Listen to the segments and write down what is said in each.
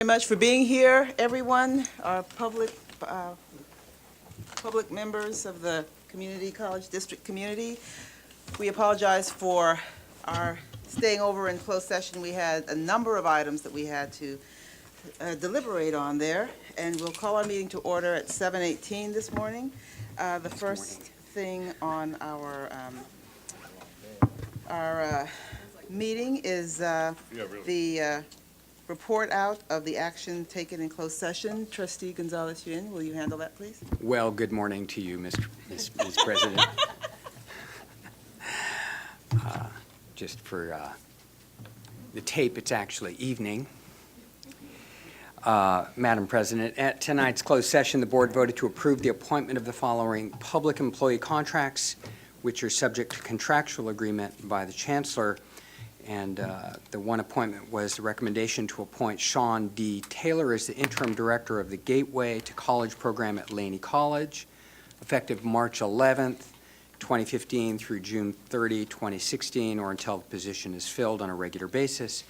Very much for being here, everyone, our public members of the community college district community. We apologize for our staying over in closed session. We had a number of items that we had to deliberate on there, and we'll call our meeting to order at 7:18 this morning. The first thing on our meeting is the report out of the action taken in closed session. Trustee Gonzalez-Yuen, will you handle that, please? Well, good morning to you, Ms. President. Just for the tape, it's actually evening. Madam President, at tonight's closed session, the board voted to approve the appointment of the following public employee contracts, which are subject to contractual agreement by the Chancellor. And the one appointment was the recommendation to appoint Sean D. Taylor as the interim director of the Gateway to College program at Laney College, effective March 11th, 2015 through June 30, 2016, or until the position is filled on a regular basis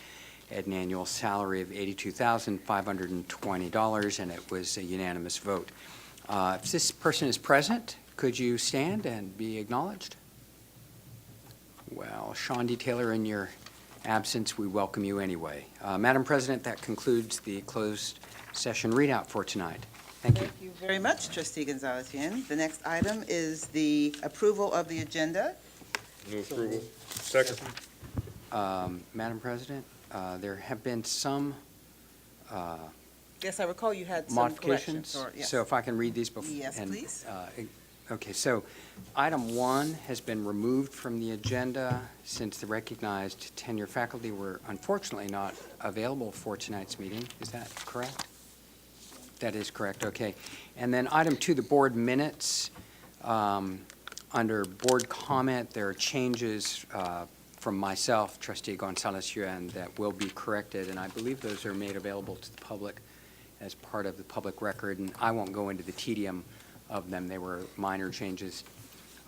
at an annual salary of $82,520, and it was a unanimous vote. If this person is present, could you stand and be acknowledged? Well, Sean D. Taylor, in your absence, we welcome you anyway. Madam President, that concludes the closed session readout for tonight. Thank you. Thank you very much, Trustee Gonzalez-Yuen. The next item is the approval of the agenda. Move approval. Second. Madam President, there have been some Yes, I recall you had some modifications. corrections. Yes. So if I can read these before. Yes, please. Okay, so item 1 has been removed from the agenda since the recognized tenure faculty were unfortunately not available for tonight's meeting. Is that correct? That is correct, okay. And then item 2, the board minutes. Under board comment, there are changes from myself, Trustee Gonzalez-Yuen, that will be corrected, and I believe those are made available to the public as part of the public record, and I won't go into the tedium of them. They were minor changes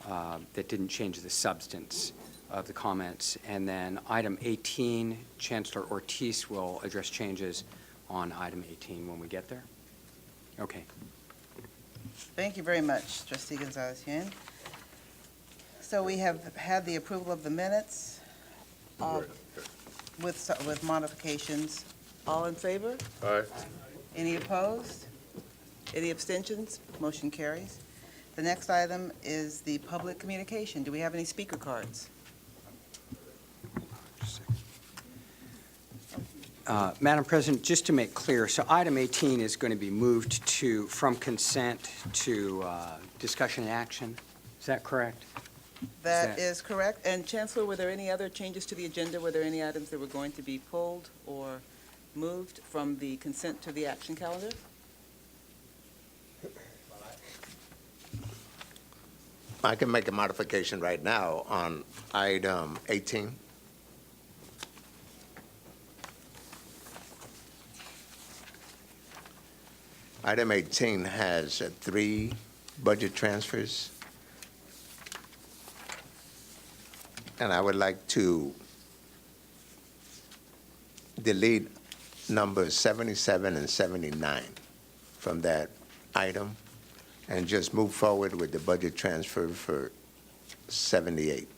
that didn't change the substance of the comments. And then item 18, Chancellor Ortiz will address changes on item 18 when we get there. Okay. Thank you very much, Trustee Gonzalez-Yuen. So we have had the approval of the minutes with modifications. All in favor? Aye. Any opposed? Any abstentions? Motion carries. The next item is the public communication. Do we have any speaker cards? Madam President, just to make clear, so item 18 is going to be moved from consent to discussion and action. Is that correct? That is correct. And Chancellor, were there any other changes to the agenda? Were there any items that were going to be pulled or moved from the consent to the action calendar? I can make a modification right now on item 18. Item 18 has 3 budget transfers. And I would like to delete numbers 77 and 79 from that item and just move forward with the budget transfer for 78.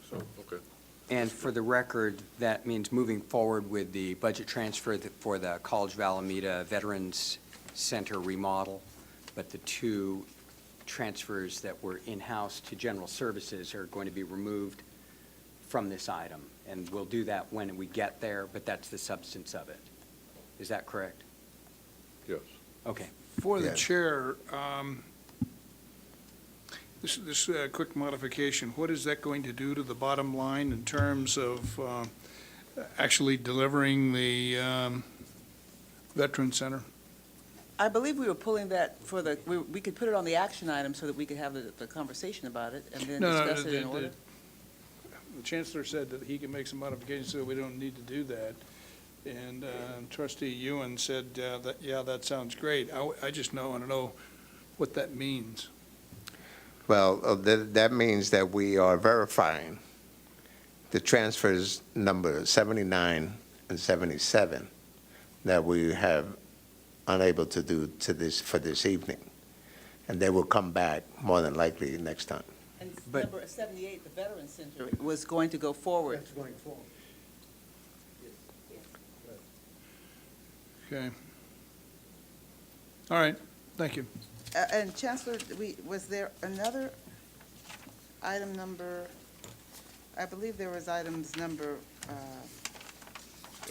So, okay. And for the record, that means moving forward with the budget transfer for the College of Alameda Veterans Center remodel, but the 2 transfers that were in-house to general services are going to be removed from this item. And we'll do that when we get there, but that's the substance of it. Is that correct? Yes. Okay. For the Yes. chair, this quick modification, what is that going to do to the bottom line in terms of actually delivering the Veteran Center? I believe we were pulling that for we could put it on the action item so that we could have the conversation about it and then discuss it in order. The Chancellor said that he can make some modifications so we don't need to do that. And Trustee Ewan said that sounds great. I just want to know what that means. Well, that means that we are verifying the transfers number 79 and 77 that we have unable to do for this evening. And they will come back more than likely next time. And But- number 78, the Veterans Center, was going to go forward. That's going forward. Okay. All right, thank you. And Chancellor, was there another item number, I believe there was items number,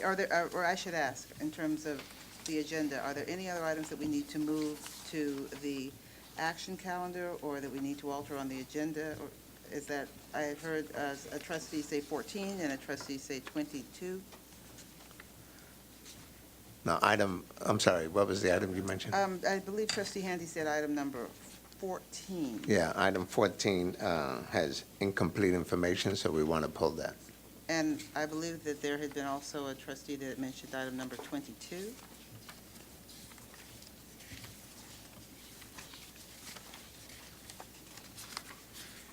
or I should ask, in terms of the agenda, are there any other items that we need to move to the action calendar, or that we need to alter on the agenda? Or is that, I had heard a trustee say 14 and a trustee say 22. Now, I'm sorry, what was the item you mentioned? I believe trustee Handy said item number 14. Yeah, item 14 has incomplete information, so we want to pull that. And I believe that there had been also a trustee that mentioned item number 22.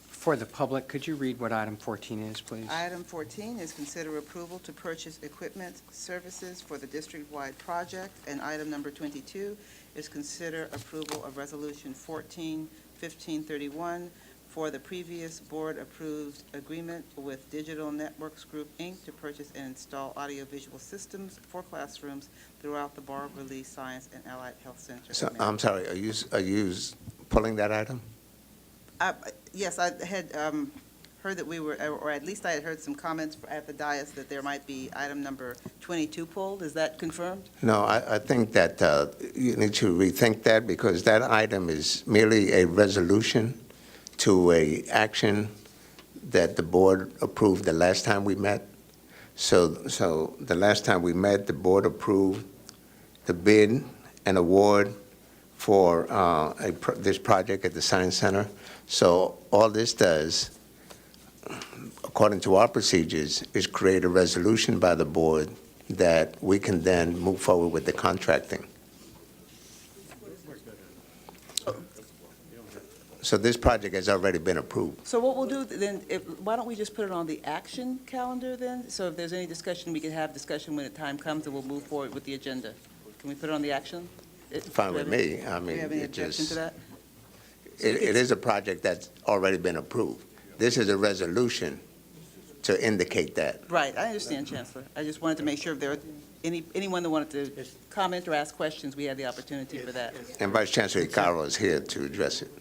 For the public, could you read what item 14 is, please? Item 14 is consider approval to purchase equipment services for the district-wide project. And item number 22 is consider approval of Resolution 14-1531 for the previous board-approved agreement with Digital Networks Group, Inc. to purchase and install audiovisual systems for classrooms throughout the Barbara Lee Science and Allied Health Center. So, I'm sorry, are you pulling that item? Yes, I had heard that we were, or at least I had heard some comments at the dais that there might be item number 22 pulled. Is that confirmed? No, I think that you need to rethink that, because that item is merely a resolution to a action that the board approved the last time we met. So the last time we met, the board approved the bid and award for this project at the Science Center. So all this does, according to our procedures, is create a resolution by the board that we can then move forward with the contracting. So this project has already been approved. So what we'll do then, why don't we just put it on the action calendar then? So if there's any discussion, we can have discussion when the time comes, and we'll move forward with the agenda. Can we put it on the action? Fine with me. I Do mean, you have any it objection to just, that? it is a project that's already been approved. This is a resolution to indicate that. Right, I understand, Chancellor. I just wanted to make sure if there were anyone that wanted to comment or ask questions, we had the opportunity for that. And Vice Chancellor Icaro is here to address it.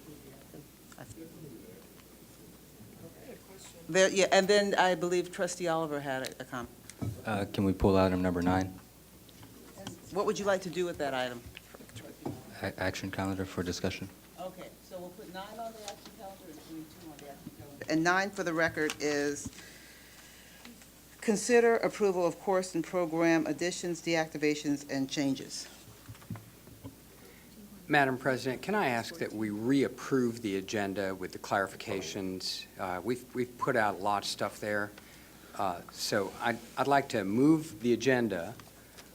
There, yeah, and then I believe trustee Oliver had a comment. Can we pull item number 9, What would you like to do with that item? action calendar for discussion? Okay, so we'll put 9 on the action calendar and 22 on the action calendar. And 9, for the record, is consider approval of course and program additions, deactivations, and changes. Madam President, can I ask that we reapprove the agenda with the clarifications? We've put out a lot of stuff there. So I'd like to move the agenda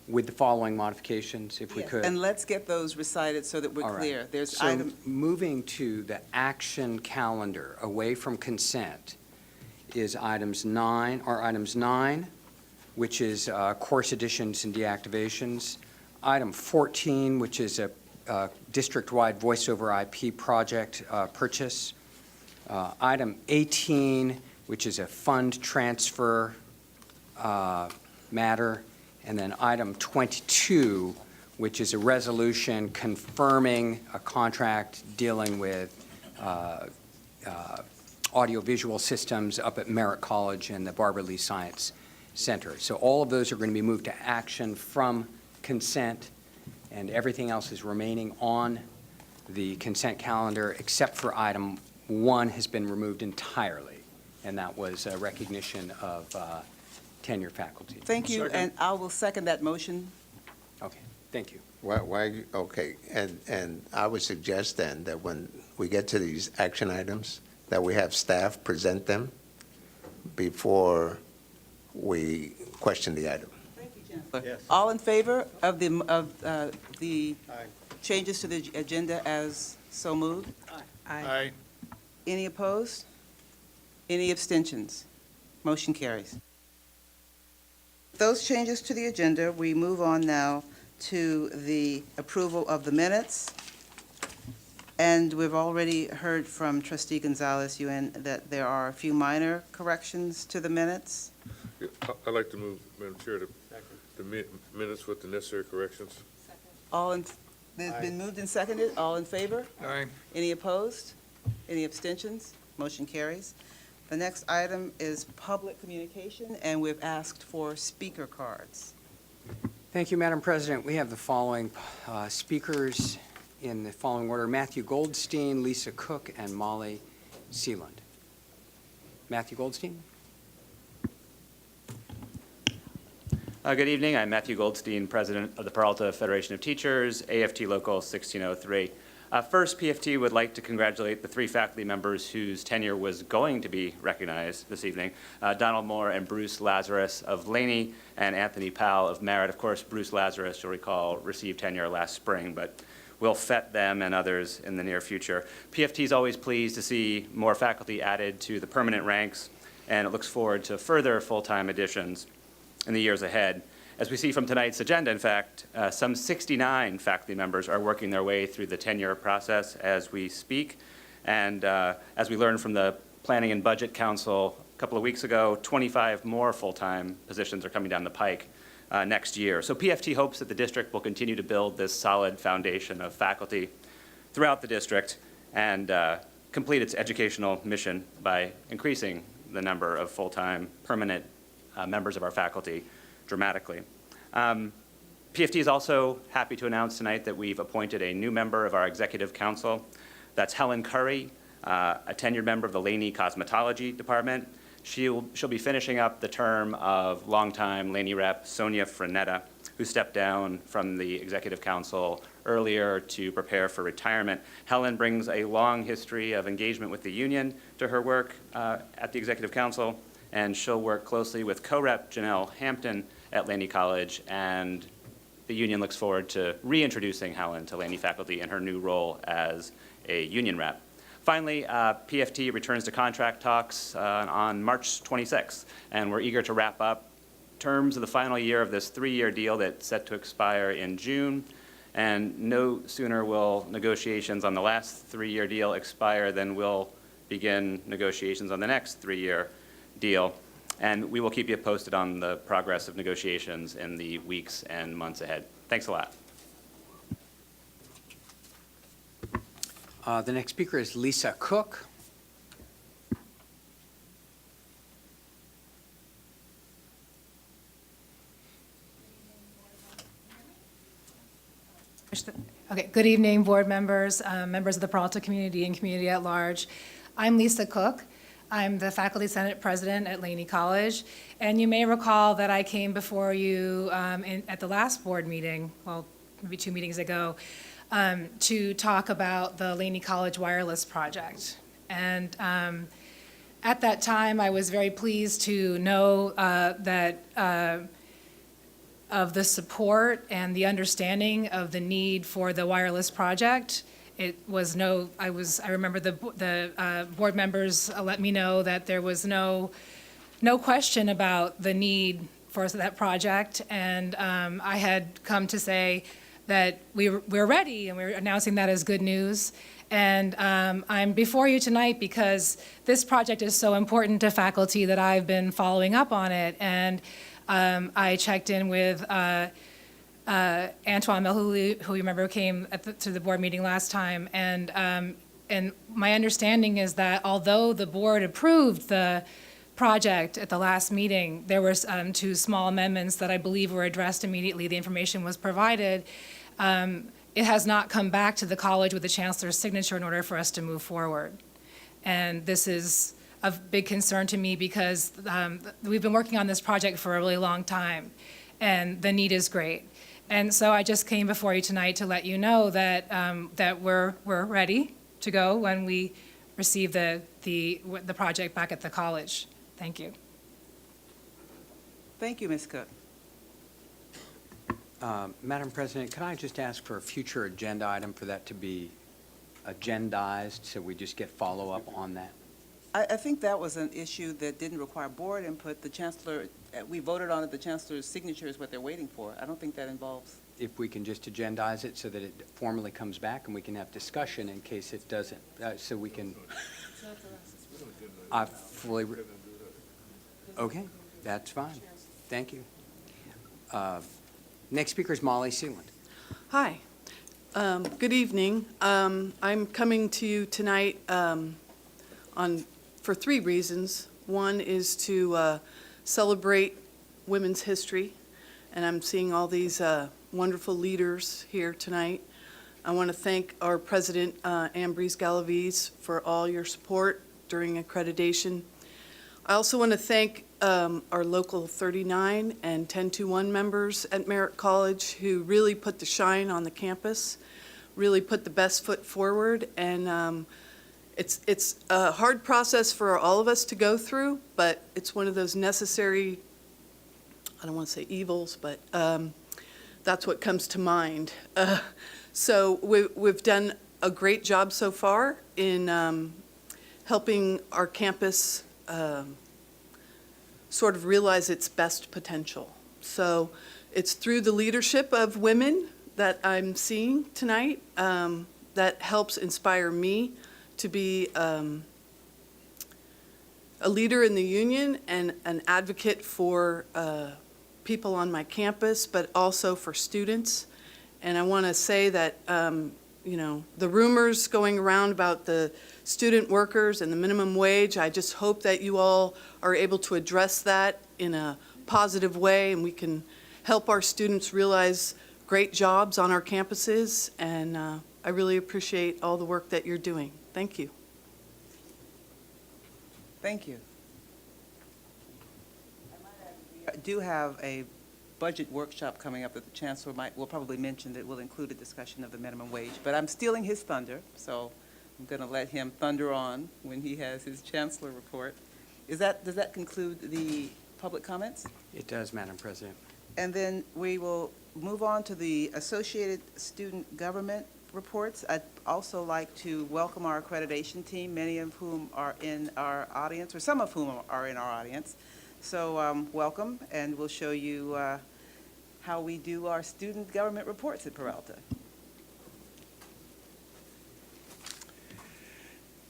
with the following modifications, if we Yes, could. and let's get those recited so that we're All right. clear. There's So item, moving to the action calendar, away from consent, is items 9, which is course additions and deactivations. Item 14, which is a district-wide voice-over IP project purchase. Item 18, which is a fund transfer matter. And then item 22, which is a resolution confirming a contract dealing with audiovisual systems up at Merritt College and the Barbara Lee Science Center. So all of those are going to be moved to action from consent, and everything else is remaining on the consent calendar, except for item 1 has been removed entirely, and that was a recognition of tenure faculty. thank you, Second. and I will second that motion. Okay, thank you. Okay, and I would suggest then that when we get to these action items, that we have staff present them before we question the item. Thank you, Chancellor. All in favor of the changes to the agenda as so moved? Aye. Any opposed? Any abstentions? Motion carries. Those changes to the agenda, we move on now to the approval of the minutes. And we've already heard from Trustee Gonzalez, UN, that there are a few minor corrections to the minutes. Yeah, I'd like to move, Madam Chair, the minutes with the necessary corrections. All in, it's been moved and seconded. All in favor? Aye. Any opposed? Any abstentions? Motion carries. The next item is public communication, and we've asked for speaker cards. Thank you, Madam President. We have the following speakers in the following order: Matthew Goldstein, Lisa Cook, and Molly Sealand. Matthew Goldstein? Good evening. I'm Matthew Goldstein, President of the Peralta Federation of Teachers, AFT Local 1603. First, PFT would like to congratulate the 3 faculty members whose tenure was going to be recognized this evening, Donald Moore and Bruce Lazarus of Laney, and Anthony Powell of Merritt. Of course, Bruce Lazarus, you'll recall, received tenure last spring, but we'll fet them and others in the near future. PFT is always pleased to see more faculty added to the permanent ranks, and it looks forward to further full-time additions in the years ahead. As we see from tonight's agenda, in fact, some 69 faculty members are working their way through the tenure process as we speak. And as we learned from the Planning and Budget Council a couple of weeks ago, 25 more full-time positions are coming down the pike next year. So PFT hopes that the district will continue to build this solid foundation of faculty throughout the district and complete its educational mission by increasing the number of full-time permanent members of our faculty dramatically. PFT is also happy to announce tonight that we've appointed a new member of our executive council. That's Helen Curry, a tenured member of the Laney Cosmetology Department. She'll be finishing up the term of longtime Laney rep Sonia Frenetta, who stepped down from the executive council earlier to prepare for retirement. Helen brings a long history of engagement with the union to her work at the executive council, and she'll work closely with co-rep Janelle Hampton at Laney College, and the union looks forward to reintroducing Helen to Laney faculty in her new role as a union rep. Finally, PFT returns to contract talks on March 26th, and we're eager to wrap up terms of the final year of this 3-year deal that's set to expire in June. And no sooner will negotiations on the last 3-year deal expire than we'll begin negotiations on the next 3-year deal, and we will keep you posted on the progress of negotiations in the weeks and months ahead. Thanks a lot. The next speaker is Lisa Cook. Okay, good evening, board members, members of the Peralta community and community at large. I'm Lisa Cook. I'm the Faculty Senate President at Laney College, and you may recall that I came before you at the last board meeting, well, maybe 2 meetings ago, to talk about the Laney College wireless project. And at that time, I was very pleased to know that of the support and the understanding of the need for the wireless project. It was I remember the board members let me know that there was no question about the need for that project, and I had come to say that we're ready, and we're announcing that as good news. And I'm before you tonight because this project is so important to faculty that I've been following up on it, and I checked in with Antoine Melhouli, who you remember came to the board meeting last time, and my understanding is that although the board approved the project at the last meeting, there were 2 small amendments that I believe were addressed immediately. The information was provided. It has not come back to the college with the chancellor's signature in order for us to move forward. And this is of big concern to me because we've been working on this project for a really long time, and the need is great. And so I just came before you tonight to let you know that that we're ready to go when we receive the project back at the college. Thank you. Thank you, Ms. Cook. Madam President, can I just ask for a future agenda item for that to be agendized, so we just get follow-up on that? I think that was an issue that didn't require board input. The chancellor, we voted on it, the chancellor's signature is what they're waiting for. I don't think that involves. if we can just agendize it so that it formally comes back and we can have discussion in case it doesn't, so we can. I fully, okay, that's fine. Thank you. Next speaker is Molly Sealand. Hi. Good evening. I'm coming to you tonight for 3 reasons. One is to celebrate women's history, and I'm seeing all these wonderful leaders here tonight. I want to thank our president, Ambrise Galaviz, for all your support during accreditation. I also want to thank our local 39 and 1021 members at Merritt College who really put the shine on the campus, really put the best foot forward, and it's a hard process for all of us to go through, but it's one of those necessary, I don't want to say evils, but that's what comes to mind. So we've done a great job so far in helping our campus sort of realize its best potential. So it's through the leadership of women that I'm seeing tonight that helps inspire me to be a leader in the union and an advocate for people on my campus, but also for students. And I want to say that, you know, the rumors going around about the student workers and the minimum wage, I just hope that you all are able to address that in a positive way and we can help our students realize great jobs on our campuses. And I really appreciate all the work that you're doing. Thank you. Thank you. I do have a budget workshop coming up that the chancellor will probably mention that will include a discussion of the minimum wage, but I'm stealing his thunder, so I'm going to let him thunder on when he has his chancellor report. Does that conclude the public comments? It does, Madam President. And then we will move on to the Associated Student Government reports. I'd also like to welcome our accreditation team, many of whom are in our audience, or some of whom are in our audience. So welcome, and we'll show you how we do our student government reports at Peralta.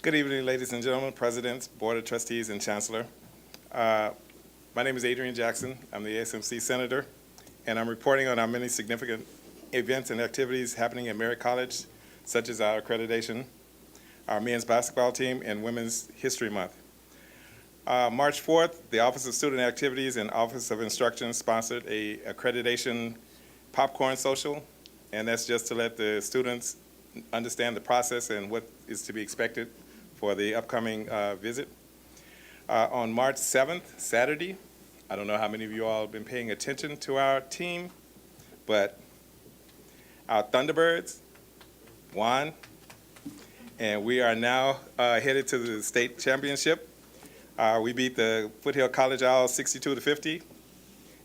Good evening, ladies and gentlemen, presidents, board of trustees, and chancellor. My name is Adrian Jackson. I'm the ASMC senator, and I'm reporting on our many significant events and activities happening at Merritt College, such as our accreditation, our men's basketball team, and Women's History Month. March 4th, the Office of Student Activities and Office of Instruction sponsored a accreditation popcorn social, and that's just to let the students understand the process and what is to be expected for the upcoming visit. On March 7th, Saturday, I don't know how many of you all have been paying attention to our team, but our Thunderbirds won, and we are now headed to the state championship. We beat the Foothill College Owls 62-50,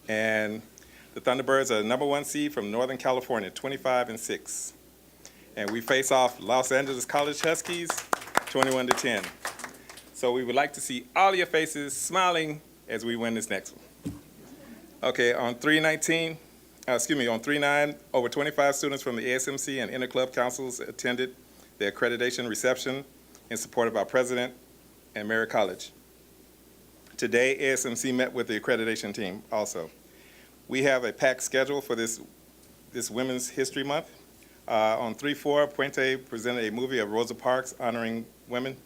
and the Thunderbirds are the #1 seed from Northern California, 25-6. And we face off Los Angeles College Huskies, 21-10. So we would like to see all your faces smiling as we win this next one. Okay, on 3/9, over 25 students from the ASMC and interclub councils attended the accreditation reception in support of our president and Merritt College. Today, ASMC met with the accreditation team also. We have a packed schedule for this Women's History Month. On 3/4, Puente presented a movie of Rosa Parks honoring women.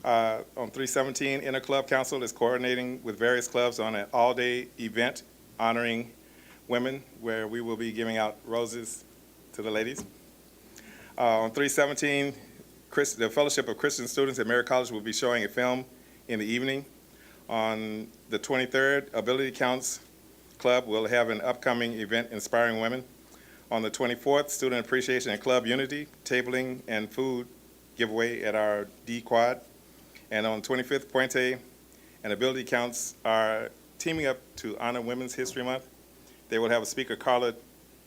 On 3/17, Interclub Council is coordinating with various clubs on an all-day event honoring women, where we will be giving out roses to the ladies. On 3/17, the Fellowship of Christian Students at Merritt College will be showing a film in the evening. On the 23rd, Ability Counts Club will have an upcoming event inspiring women. On the 24th, Student Appreciation and Club Unity, tabling and food giveaway at our D Quad. And on 25th, Puente and Ability Counts are teaming up to honor Women's History Month. They will have a speaker, Carla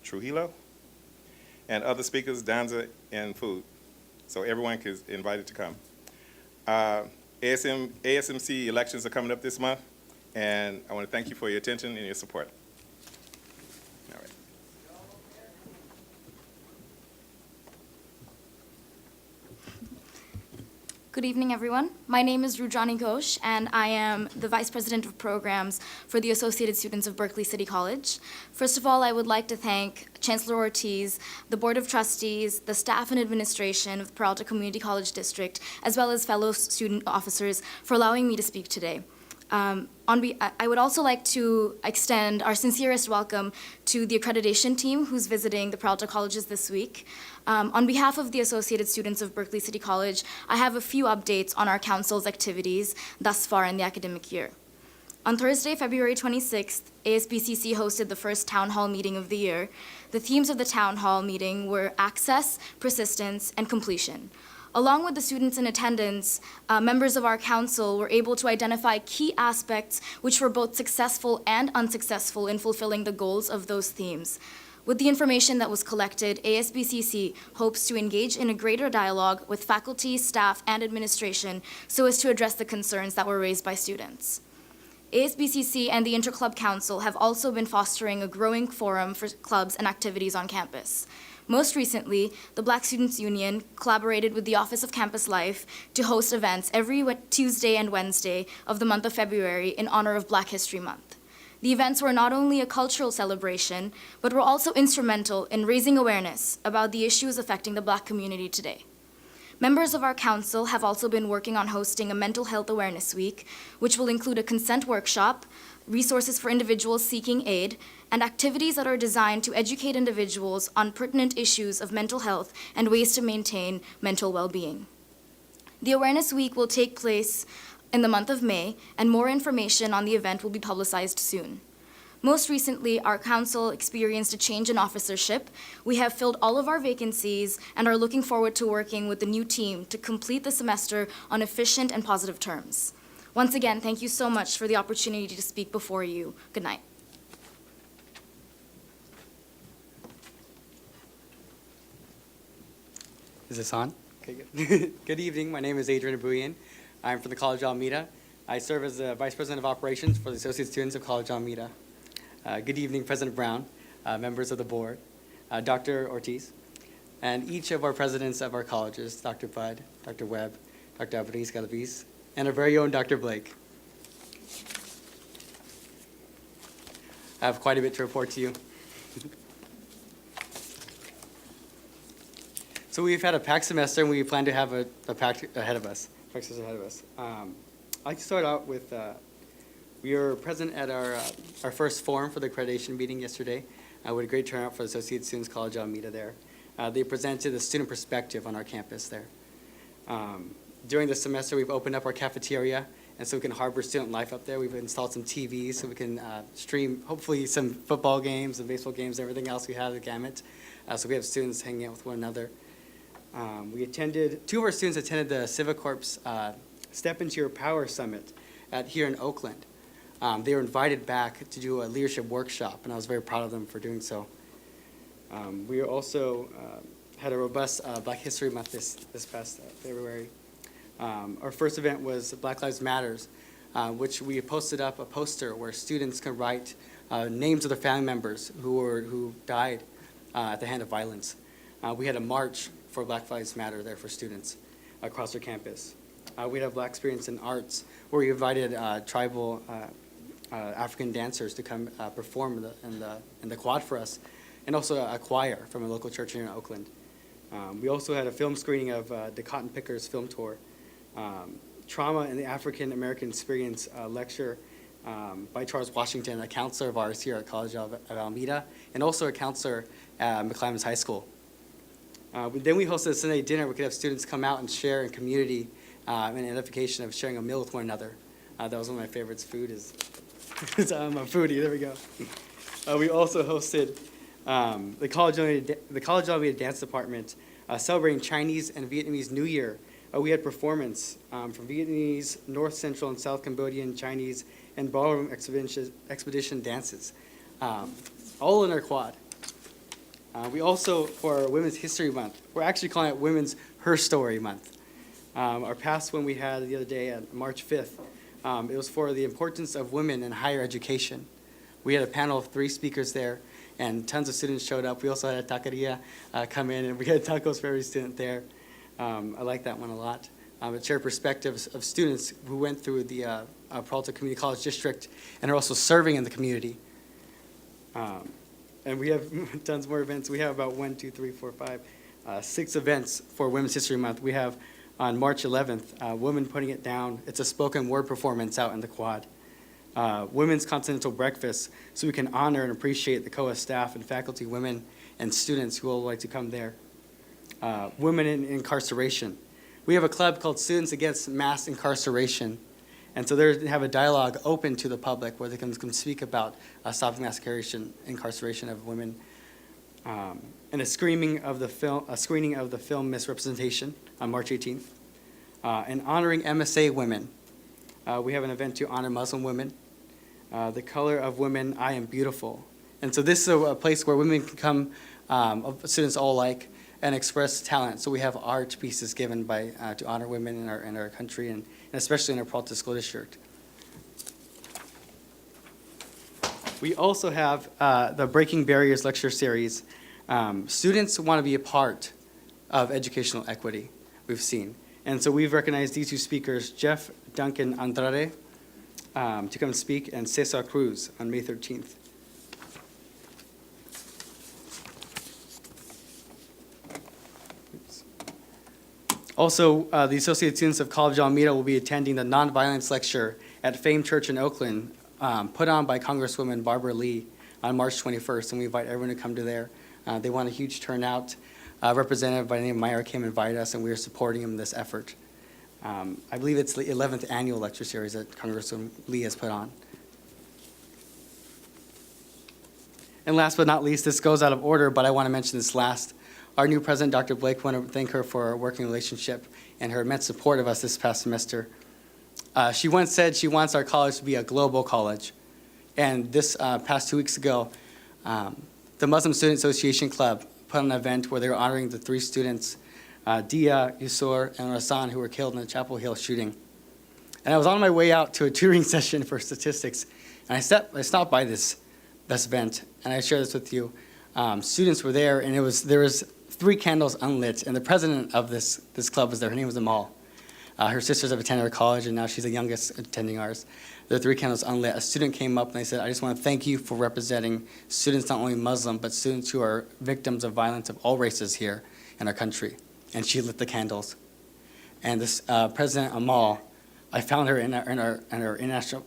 Trujillo, and other speakers, danza and food. So everyone is invited to come. ASMC elections are coming up this month, and I want to thank you for your attention and your support. All right. Good evening, everyone. My name is Rujani Ghosh, and I am the Vice President of Programs for the Associated Students of Berkeley City College. First of all, I would like to thank Chancellor Ortiz, the Board of Trustees, the staff and administration of the Peralta Community College District, as well as fellow student officers for allowing me to speak today. I would also like to extend our sincerest welcome to the accreditation team who's visiting the Peralta colleges this week. On behalf of the Associated Students of Berkeley City College, I have a few updates on our council's activities thus far in the academic year. On Thursday, February 26th, ASBCC hosted the first town hall meeting of the year. The themes of the town hall meeting were access, persistence, and completion. Along with the students in attendance, members of our council were able to identify key aspects which were both successful and unsuccessful in fulfilling the goals of those themes. With the information that was collected, ASBCC hopes to engage in a greater dialogue with faculty, staff, and administration so as to address the concerns that were raised by students. ASBCC and the Interclub Council have also been fostering a growing forum for clubs and activities on campus. Most recently, the Black Students Union collaborated with the Office of Campus Life to host events every Tuesday and Wednesday of the month of February in honor of Black History Month. The events were not only a cultural celebration, but were also instrumental in raising awareness about the issues affecting the Black community today. Members of our council have also been working on hosting a Mental Health Awareness Week, which will include a consent workshop, resources for individuals seeking aid, and activities that are designed to educate individuals on pertinent issues of mental health and ways to maintain mental well-being. The Awareness Week will take place in the month of May, and more information on the event will be publicized soon. Most recently, our council experienced a change in officership. We have filled all of our vacancies and are looking forward to working with the new team to complete the semester on efficient and positive terms. Once again, thank you so much for the opportunity to speak before you. Good night. Is this on? Okay, good. Good evening. My name is Adrian Abuyan. I'm from the College of Alameda. I serve as the Vice President of Operations for the Associate Students of College of Alameda. Good evening, President Brown, members of the board, Dr. Ortiz, and each of our presidents of our colleges, Dr. Budd, Dr. Webb, Dr. Alvarez Galaviz, and our very own Dr. Blake. I have quite a bit to report to you. So we've had a packed semester, and we plan to have a packed ahead of us. I'd like to start out with, we were present at our first forum for the accreditation meeting yesterday. With a great turnout for the Associated Students College of Alameda there. They presented the student perspective on our campus there. During the semester, we've opened up our cafeteria, and so we can harbor student life up there. We've installed some TVs so we can stream, hopefully, some football games and baseball games, everything else we have, the gamut. So we have students hanging out with one another. Two of our students attended the Civic Corps Step Into Your Power Summit here in Oakland. They were invited back to do a leadership workshop, and I was very proud of them for doing so. We also had a robust Black History Month this past February. Our first event was Black Lives Matters, which we posted up a poster where students can write names of their family members who died at the hand of violence. We had a march for Black Lives Matter there for students across our campus. We had a Black Experience in Arts, where we invited tribal African dancers to come perform in the quad for us, and also a choir from a local church here in Oakland. We also had a film screening of the Cotton Pickers film tour, Trauma in the African American Experience lecture by Charles Washington, a counselor of ours here at College of Alameda, and also a counselor at McClymonds High School. Then we hosted a Sunday dinner. We could have students come out and share in community and edification of sharing a meal with one another. That was one of my favorites. Food is, I'm a foodie, there we go. We also hosted the College of Alameda Dance Department celebrating Chinese and Vietnamese New Year. We had performance from Vietnamese, North Central and South Cambodian, Chinese, and ballroom expedition dances, all in our quad. We also, for Women's History Month, we're actually calling it Women's Her Story Month. Our past one we had the other day on March 5th, it was for the importance of women in higher education. We had a panel of 3 speakers there, and tons of students showed up. We also had a taqueria come in, and we had tacos for every student there. I like that one a lot. share perspectives of students who went through the Peralta Community College District and are also serving in the community. And we have tons more events. We have about 6 events for Women's History Month. We have on March 11th, Women Putting It Down. It's a spoken word performance out in the quad. Women's Continental Breakfast, so we can honor and appreciate the COA staff and faculty, women, and students who will like to come there. Women in incarceration. We have a club called Students Against Mass Incarceration, and so they have a dialogue open to the public where they can speak about stopping mass incarceration of women, and a screening of the film Misrepresentation on March 18th, and honoring MSA women. We have an event to honor Muslim women. The Color of Women, I Am Beautiful. And so this is a place where women can come, students all alike, and express talent. So we have art pieces given to honor women in our country, and especially in our Peralta School District. We also have the Breaking Barriers lecture series. Students want to be a part of educational equity, we've seen. And so we've recognized these 2 speakers, Jeff Duncan Andrade, to come speak, and Cesar Cruz on May 13th. Also, the Associate Students of College Alameda will be attending the Nonviolence Lecture at Fame Church in Oakland, put on by Congresswoman Barbara Lee on March 21st, and we invite everyone to come to there. They want a huge turnout. Representative by the name of Meyer came and invited us, and we are supporting him in this effort. I believe it's the 11th annual lecture series that Congresswoman Lee has put on. And last but not least, this goes out of order, but I want to mention this last. Our new president, Dr. Blake, want to thank her for our working relationship and her immense support of us this past semester. She once said she wants our college to be a global college. And this past 2 weeks ago, the Muslim Student Association Club put on an event where they were honoring the 3 students, Dia, Yusur, and Rasan, who were killed in the Chapel Hill shooting. And I was on my way out to a tutoring session for statistics, and I stopped by this event, and I share this with you. Students were there, and there was 3 candles unlit, and the president of this club was there. Her name was Amal. Her sisters have attended our college, and now she's the youngest attending ours. There are 3 candles unlit. A student came up and they said, I just want to thank you for representing students, not only Muslim, but students who are victims of violence of all races here in our country. And she lit the candles. And this President Amal, I found her in our international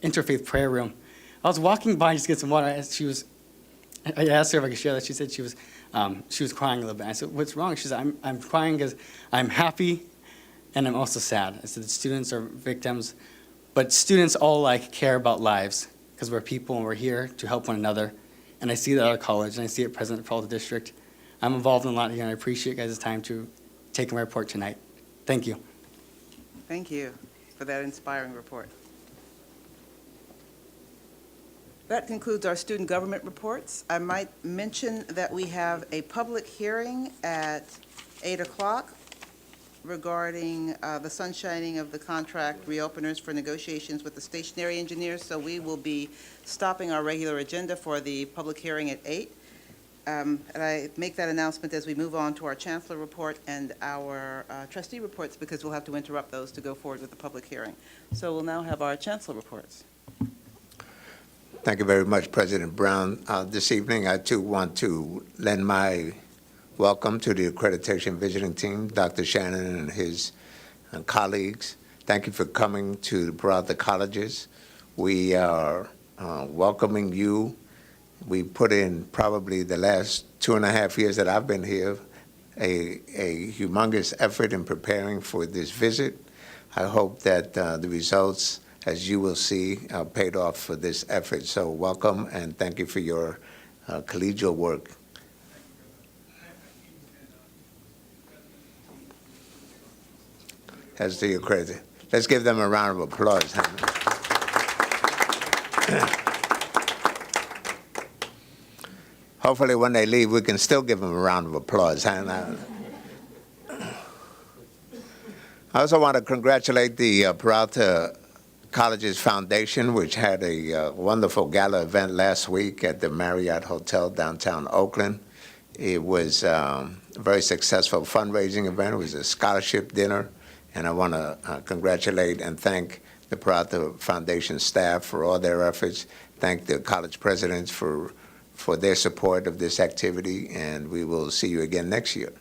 interfaith prayer room. I was walking by just to get some water. I asked her if I could share that. She said she was crying a little bit. I said, what's wrong? She said, I'm crying because I'm happy and I'm also sad. I said, the students are victims, but students all care about lives because we're people and we're here to help one another. And I see that at our college, and I see it present at Peralta District. I'm involved in a lot here, and I appreciate you guys' time to take my report tonight. Thank you. Thank you for that inspiring report. That concludes our student government reports. I might mention that we have a public hearing at 8 o'clock regarding the sunshining of the contract reopeners for negotiations with the stationary engineers. So we will be stopping our regular agenda for the public hearing at 8. And I make that announcement as we move on to our chancellor report and our trustee reports, because we'll have to interrupt those to go forward with the public hearing. So we'll now have our chancellor reports. Thank you very much, President Brown. This evening, I too want to lend my welcome to the accreditation visiting team, Dr. Shannon and his colleagues. Thank you for coming to the Peralta colleges. We are welcoming you. We put in probably the last 2.5 years that I've been here a humongous effort in preparing for this visit. I hope that the results, as you will see, paid off for this effort. So welcome, and thank you for your collegial work. As to your credit. Let's give them a round of applause. Hopefully when they leave, we can still give them a round of applause. I also want to congratulate the Peralta Colleges Foundation, which had a wonderful gala event last week at the Marriott Hotel downtown Oakland. It was a very successful fundraising event. It was a scholarship dinner, And I want to congratulate and thank the Peralta Foundation staff for all their efforts. Thank the college presidents for their support of this activity, and we will see you again next year.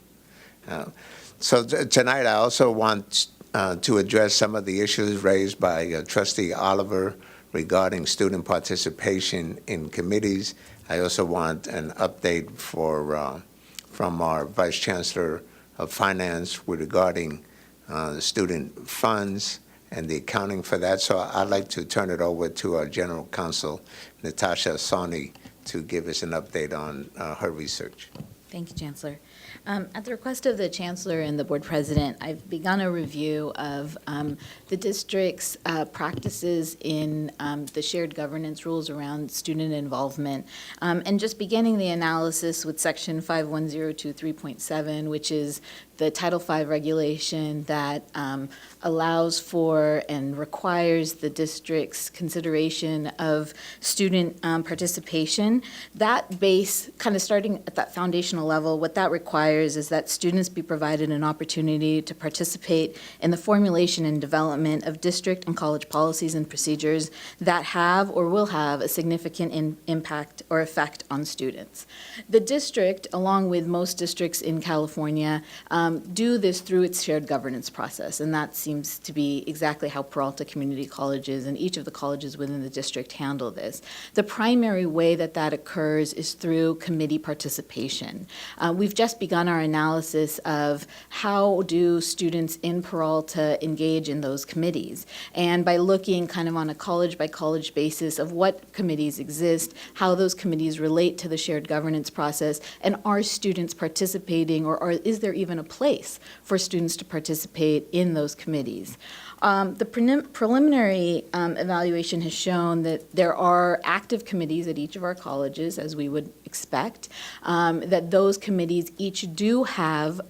Tonight, I also want to address some of the issues raised by Trustee Oliver regarding student participation in committees. I also want an update from our Vice Chancellor of Finance regarding student funds and the accounting for that. So I'd like to turn it over to our General Counsel, Natasha Soni, to give us an update on her research. Thank you, Chancellor. At the request of the Chancellor and the Board President, I've begun a review of the district's practices in the shared governance rules around student involvement, and just beginning the analysis with Section 51023.7, which is the Title V regulation that allows for and requires the district's consideration of student participation. That base, kind of starting at that foundational level, what that requires is that students be provided an opportunity to participate in the formulation and development of district and college policies and procedures that have or will have a significant impact or effect on students. The district, along with most districts in California, do this through its shared governance process, and that seems to be exactly how Peralta Community Colleges and each of the colleges within the district handle this. The primary way that that occurs is through committee participation. We've just begun our analysis of how do students in Peralta engage in those committees, and by looking kind of on a college-by-college basis of what committees exist, how those committees relate to the shared governance process, and are students participating, or is there even a place for students to participate in those committees? The preliminary evaluation has shown that there are active committees at each of our colleges, as we would expect, that those committees each do have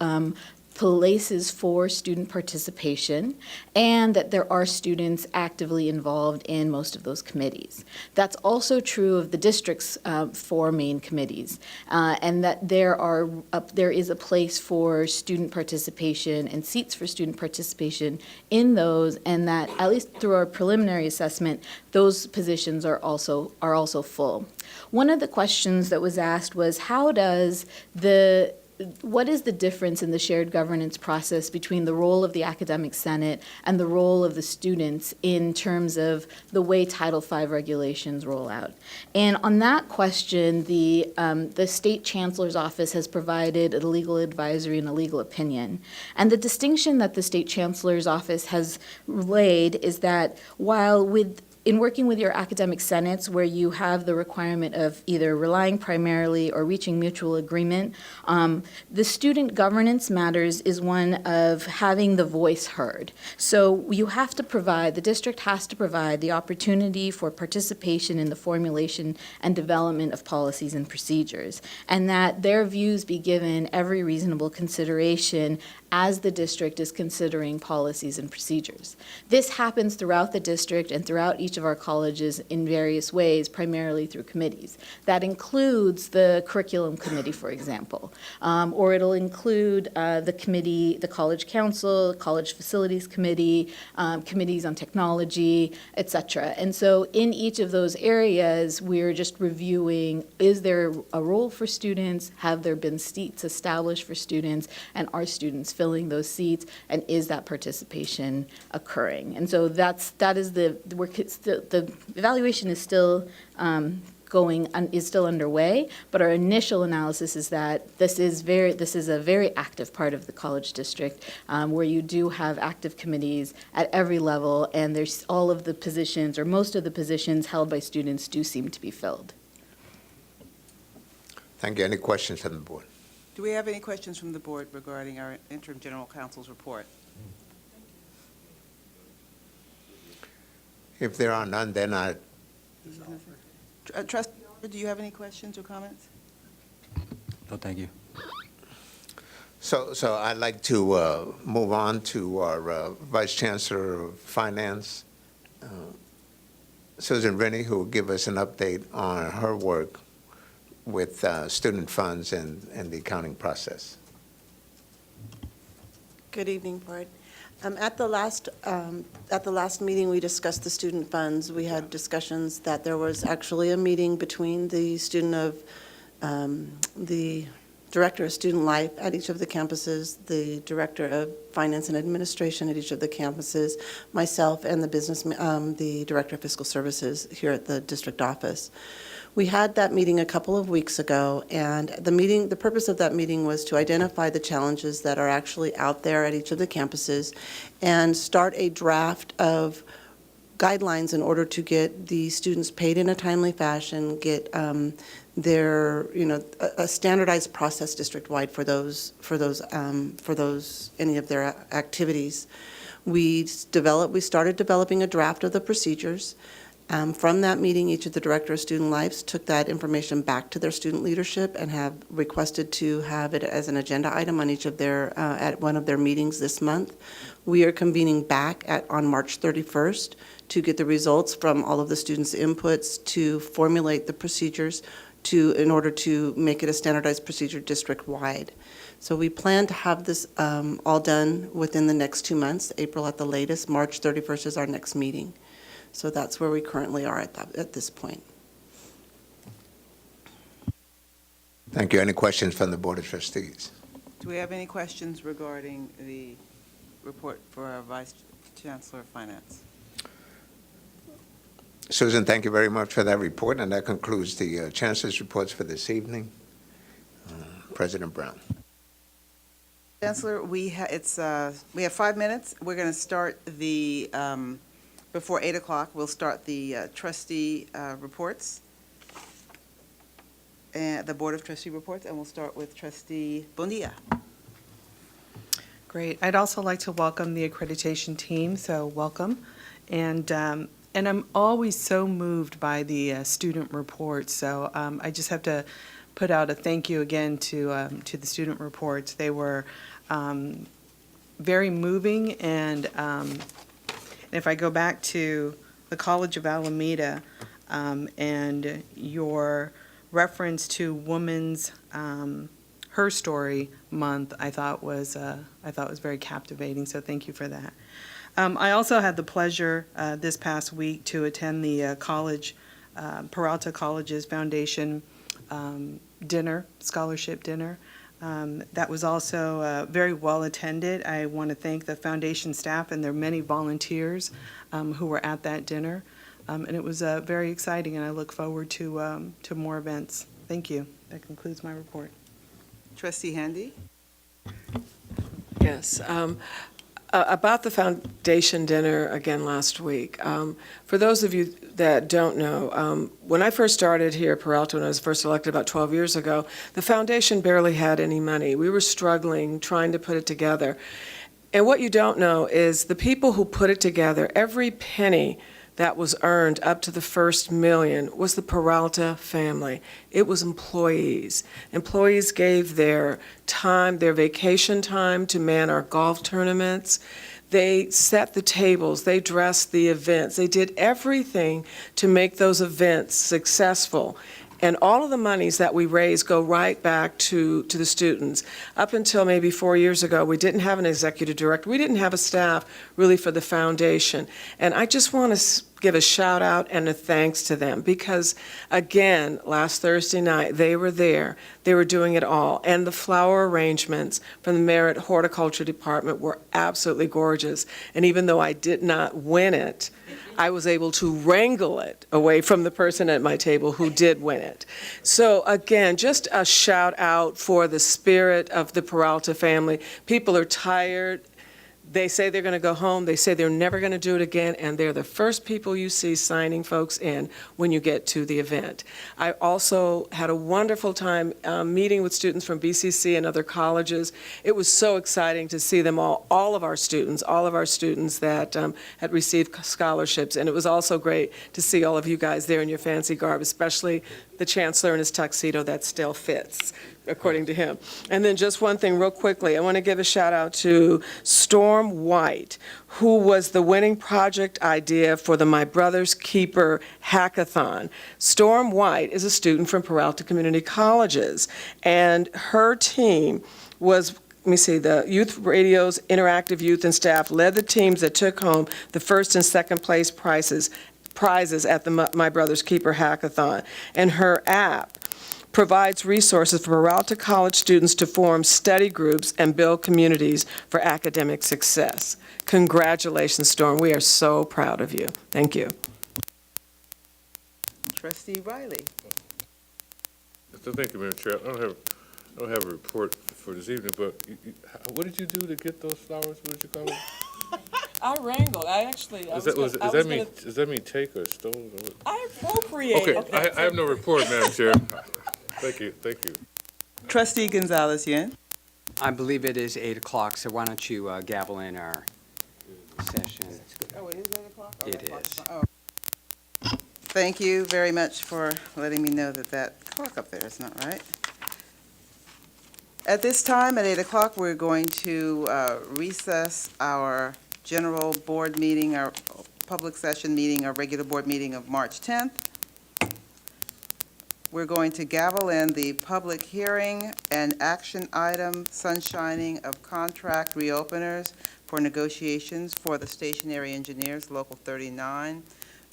places for student participation, and that there are students actively involved in most of those committees. That's also true of the district's 4 main committees, and that there is a place for student participation and seats for student participation in those, and that, at least through our preliminary assessment, those positions are also full. One of the questions that was asked was, what is the difference in the shared governance process between the role of the Academic Senate and the role of the students in terms of the way Title V regulations roll out? And on that question, the State Chancellor's Office has provided a legal advisory and a legal opinion. And the distinction that the State Chancellor's Office has laid is that while in working with your academic senates, where you have the requirement of either relying primarily or reaching mutual agreement, the student governance matters is one of having the voice heard. So you have to provide, the district has to provide the opportunity for participation in the formulation and development of policies and procedures, and that their views be given every reasonable consideration as the district is considering policies and procedures. This happens throughout the district and throughout each of our colleges in various ways, primarily through committees. That includes the curriculum committee, for example, or it'll include the committee, the college council, the college facilities committee, committees on technology, et cetera. And so in each of those areas, we're just reviewing, is there a role for students? Have there been seats established for students? And are students filling those seats? And is that participation occurring? And so that is the evaluation is still is still underway, but our initial analysis is that this is a very active part of the college district, where you do have active committees at every level, and there's all of the positions, or most of the positions held by students do seem to be filled. Thank you. Any questions from the board? Do we have any questions from the board regarding our interim general counsel's report? If there are none, then Trustee, do you have any questions or comments? No, thank you. So I'd like to move on to our Vice Chancellor of Finance, Susan Rennie, who will give us an update on her work with student funds and the accounting process. Good evening, Board. At the last meeting, we discussed the student funds. We had discussions that there was actually a meeting between the the director of student life at each of the campuses, the director of finance and administration at each of the campuses, myself, and the director of fiscal services here at the district office. We had that meeting a couple of weeks ago, and the purpose of that meeting was to identify the challenges that are actually out there at each of the campuses and start a draft of guidelines in order to get the students paid in a timely fashion, get a standardized process district-wide for any of their activities. We started developing a draft of the procedures. From that meeting, each of the director of student lives took that information back to their student leadership and have requested to have it as an agenda item on each of their, at one of their meetings this month. We are convening back on March 31st to get the results from all of the students' inputs to formulate the procedures in order to make it a standardized procedure district-wide. So we plan to have this all done within the next 2 months, April at the latest. March 31st is our next meeting. So that's where we currently are at this point. Thank you. Any questions from the Board of Trustees? Do we have any questions regarding the report for our Vice Chancellor of Finance? Susan, thank you very much for that report, and that concludes the Chancellor's reports for this evening. President Brown. Chancellor, we have 5 minutes. We're going to start before 8 o'clock, we'll start the trustee reports, and the Board of Trustee reports, and we'll start with Trustee Bonilla. Great. I'd also like to welcome the accreditation team, so welcome. And I'm always so moved by the student reports, so I just have to put out a thank you again to the student reports. They were very moving, and if I go back to the College of Alameda and your reference to Women's Her Story Month, I thought was very captivating. So thank you for that. I also had the pleasure this past week to attend the Peralta College's Foundation dinner, scholarship dinner. That was also very well attended. I want to thank the foundation staff and their many volunteers who were at that dinner. And it was very exciting, and I look forward to more events. Thank you. That concludes my report. Trustee Handy? Yes. About the foundation dinner again last week. For those of you that don't know, when I first started here at Peralta, when I was first elected about 12 years ago, the foundation barely had any money. We were struggling, trying to put it together. And what you don't know is the people who put it together, every penny that was earned up to the first million was the Peralta family. It was employees. Employees gave their time, their vacation time to man our golf tournaments. They set the tables, they dressed the events, they did everything to make those events successful. And all of the monies that we raise go right back to the students. Up until maybe 4 years ago, we didn't have an executive director. We didn't have a staff really for the foundation. And I just want to give a shout out and a thanks to them because, again, last Thursday night, they were there. They were doing it all. And the flower arrangements from the Merit Horticulture Department were absolutely gorgeous. And even though I did not win it, I was able to wrangle it away from the person at my table who did win it. So again, just a shout out for the spirit of the Peralta family. People are tired. They say they're going to go home. They say they're never going to do it again, and they're the first people you see signing folks in when you get to the event. I also had a wonderful time meeting with students from BCC and other colleges. It was so exciting to see them all of our students that had received scholarships, and it was also great to see all of you guys there in your fancy garb, especially the chancellor in his tuxedo that still fits, according to him. And then just one thing real quickly, I want to give a shout out to Storm White, who was the winning project idea for the My Brother's Keeper Hackathon. Storm White is a student from Peralta Community Colleges, and her team was the youth radios, interactive youth and staff led the teams that took home the first and second place prizes at the My Brother's Keeper Hackathon. And her app provides resources for Peralta College students to form study groups and build communities for academic success. Congratulations, Storm. We are so proud of you. Thank you. Trustee Riley. So thank you, Madam Chair. I don't have a report for this evening, but what did you do to get those flowers? What did you call it? I wrangled. Does that mean take or stole? Or what? I appropriate. Okay, I have no report, Madam Chair. Thank you. Trustee Gonzalez Yuen. I believe it is 8 o'clock, so why don't you gavel in our session? Oh, it is 8 o'clock? It is. Oh. Thank you very much for letting me know that clock up there is not right. At this time, at 8 o'clock, we're going to recess our general board meeting, our public session meeting, our regular board meeting of March 10th. We're going to gavel in the public hearing and action item sunshining of contract reopeners for negotiations for the stationary engineers, Local 39,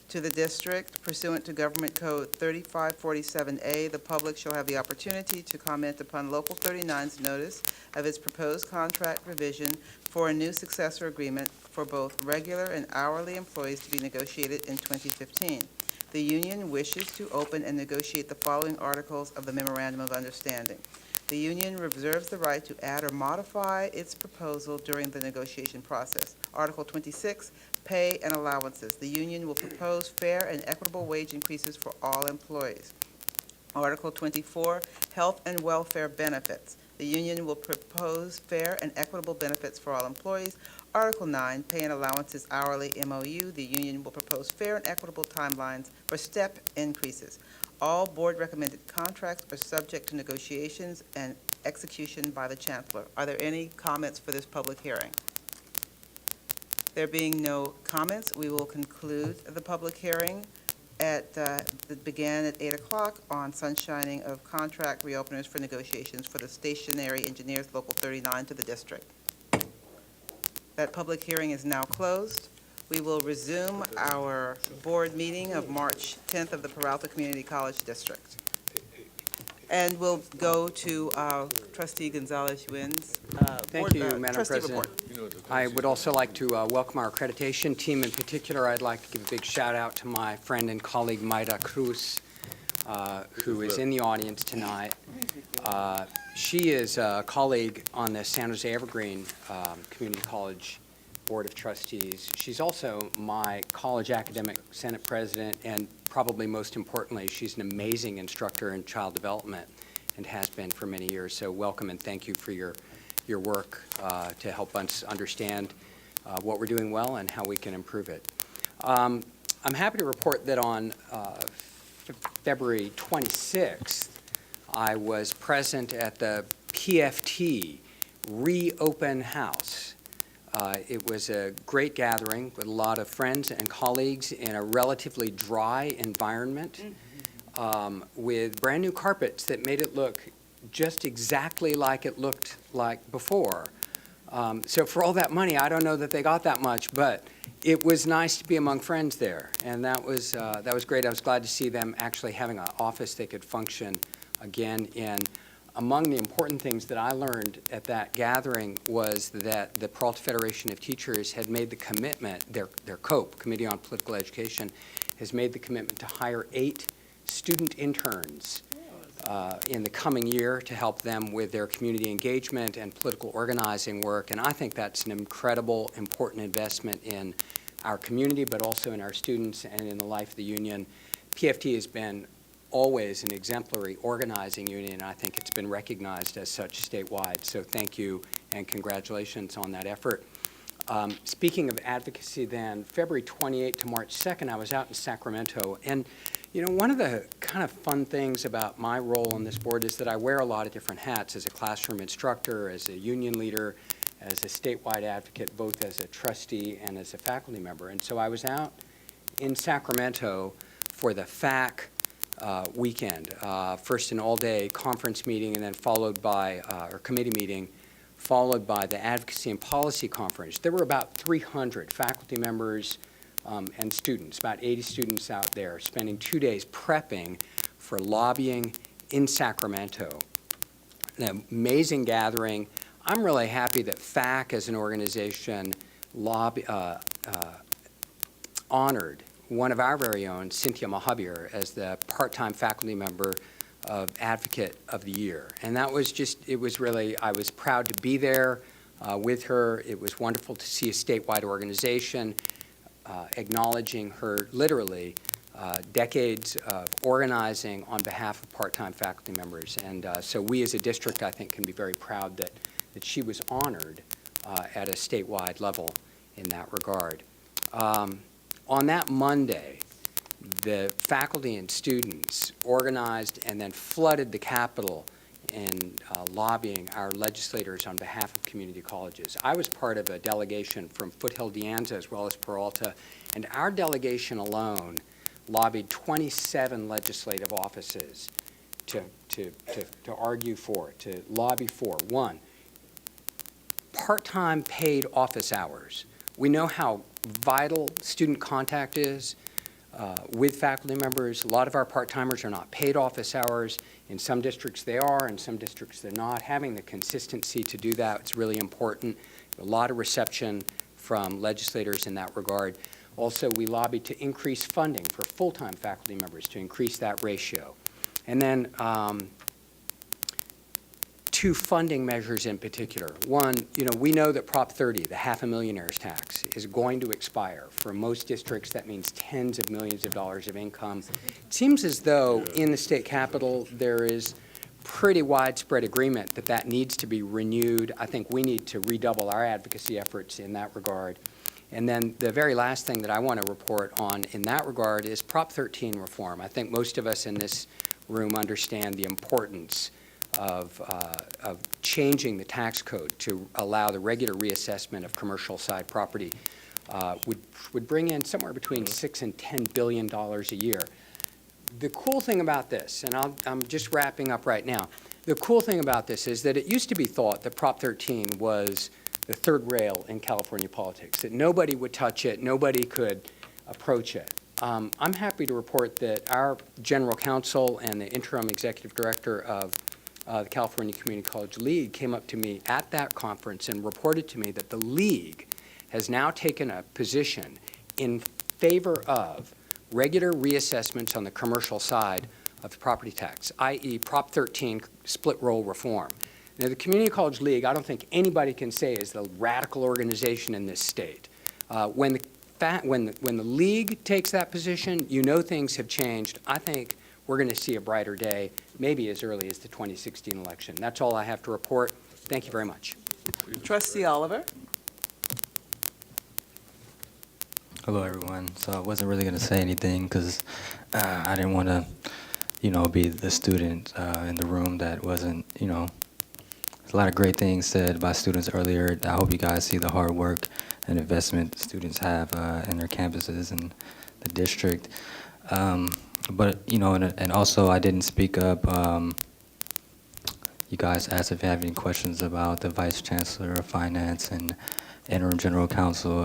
to the district pursuant to Government Code 3547A. The public shall have the opportunity to comment upon Local 39's notice of its proposed contract revision for a new successor agreement for both regular and hourly employees to be negotiated in 2015. The union wishes to open and negotiate the following articles of the Memorandum of Understanding. The union reserves the right to add or modify its proposal during the negotiation process. Article 26, pay and allowances. The union will propose fair and equitable wage increases for all employees. Article 24, health and welfare benefits. The union will propose fair and equitable benefits for all employees. Article 9, pay and allowances hourly MOU. The union will propose fair and equitable timelines for step increases. All board-recommended contracts are subject to negotiations and execution by the chancellor. Are there any comments for this public hearing? There being no comments, we will conclude the public hearing that began at 8 o'clock on sunshining of contract reopeners for negotiations for the stationary engineers, Local 39, to the district. That public hearing is now closed. We will resume our board meeting of March 10th of the Peralta Community College District. And we'll go to Trustee Gonzalez Yuen's Thank you, Madam trustee President. report. I would also like to welcome our accreditation team. In particular, I'd like to give a big shout out to my friend and colleague Mayra Cruz, who is in the audience tonight. She is a colleague on the San Jose Evergreen Community College Board of Trustees. She's also my college academic senate president, and probably most importantly, she's an amazing instructor in child development and has been for many years. So welcome and thank you for your work to help us understand what we're doing well and how we can improve it. I'm happy to report that on February 26th, I was present at the PFT Reopen House. It was a great gathering with a lot of friends and colleagues in a relatively dry environment with brand new carpets that made it look just exactly like it looked like before. So for all that money, I don't know that they got that much, but it was nice to be among friends there, and that was great. I was glad to see them actually having an office they could function again in. Among the important things that I learned at that gathering was that the Peralta Federation of Teachers had made the commitment, their COPE, Committee on Political Education, has made the commitment to hire 8 student interns in the coming year to help them with their community engagement and political organizing work. And I think that's an incredible, important investment in our community, but also in our students and in the life of the union. PFT has been always an exemplary organizing union, and I think it's been recognized as such statewide. So thank you and congratulations on that effort. Speaking of advocacy then, February 28th to March 2nd, I was out in Sacramento, and you know, one of the kind of fun things about my role on this board is that I wear a lot of different hats as a classroom instructor, as a union leader, as a statewide advocate, both as a trustee and as a faculty member. And so I was out in Sacramento for the FAC weekend, first an all-day conference meeting and then followed by, or committee meeting, followed by the Advocacy and Policy Conference. There were about 300 faculty members and students, about 80 students out there, spending 2 days prepping for lobbying in Sacramento. An amazing gathering. I'm really happy that FAC as an organization honored one of our very own, Cynthia Mahabir, as the part-time faculty member of Advocate of the Year. And that was just, it was really, I was proud to be there with her. It was wonderful to see a statewide organization acknowledging her literally decades of organizing on behalf of part-time faculty members. And so we as a district, I think, can be very proud that she was honored at a statewide level in that regard. On that Monday, the faculty and students organized and then flooded the Capitol in lobbying our legislators on behalf of community colleges. I was part of a delegation from Foothill De Anza as well as Peralta, and our delegation alone lobbied 27 legislative offices to argue for, to lobby for. One, part-time paid office hours. We know how vital student contact is with faculty members. A lot of our part-timers are not paid office hours. In some districts they are, in some districts they're not. Having the consistency to do that is really important. A lot of reception from legislators in that regard. Also, we lobbied to increase funding for full-time faculty members, to increase that ratio. And then two funding measures in particular. One, we know that Prop 30, the half-a-millionaire's tax, is going to expire. For most districts, that means tens of millions of dollars of income. It seems as though in the state capitol there is pretty widespread agreement that that needs to be renewed. I think we need to redouble our advocacy efforts in that regard. And then the very last thing that I want to report on in that regard is Prop 13 reform. I think most of us in this room understand the importance of changing the tax code to allow the regular reassessment of commercial side property would bring in somewhere between $6 and $10 billion a year. The cool thing about this, and I'm just wrapping up right now, the cool thing about this is that it used to be thought that Prop 13 was the third rail in California politics, that nobody would touch it, nobody could approach it. I'm happy to report that our general counsel and the interim executive director of the California Community College League came up to me at that conference and reported to me that the League has now taken a position in favor of regular reassessments on the commercial side of the property tax, i.e. Prop 13 split roll reform. Now, the Community College League, I don't think anybody can say is the radical organization in this state. When the League takes that position, things have changed. I think we're going to see a brighter day, maybe as early as the 2016 election. That's all I have to report. Thank you very much. Trustee Oliver? Hello, everyone. So I wasn't really going to say anything because I didn't want to, be the student in the room that wasn't, there's a lot of great things said by students earlier. I hope you guys see the hard work and investment students have in their campuses and the district. But, and also I didn't speak up. You guys asked if you have any questions about the Vice Chancellor of Finance and Interim General Counsel,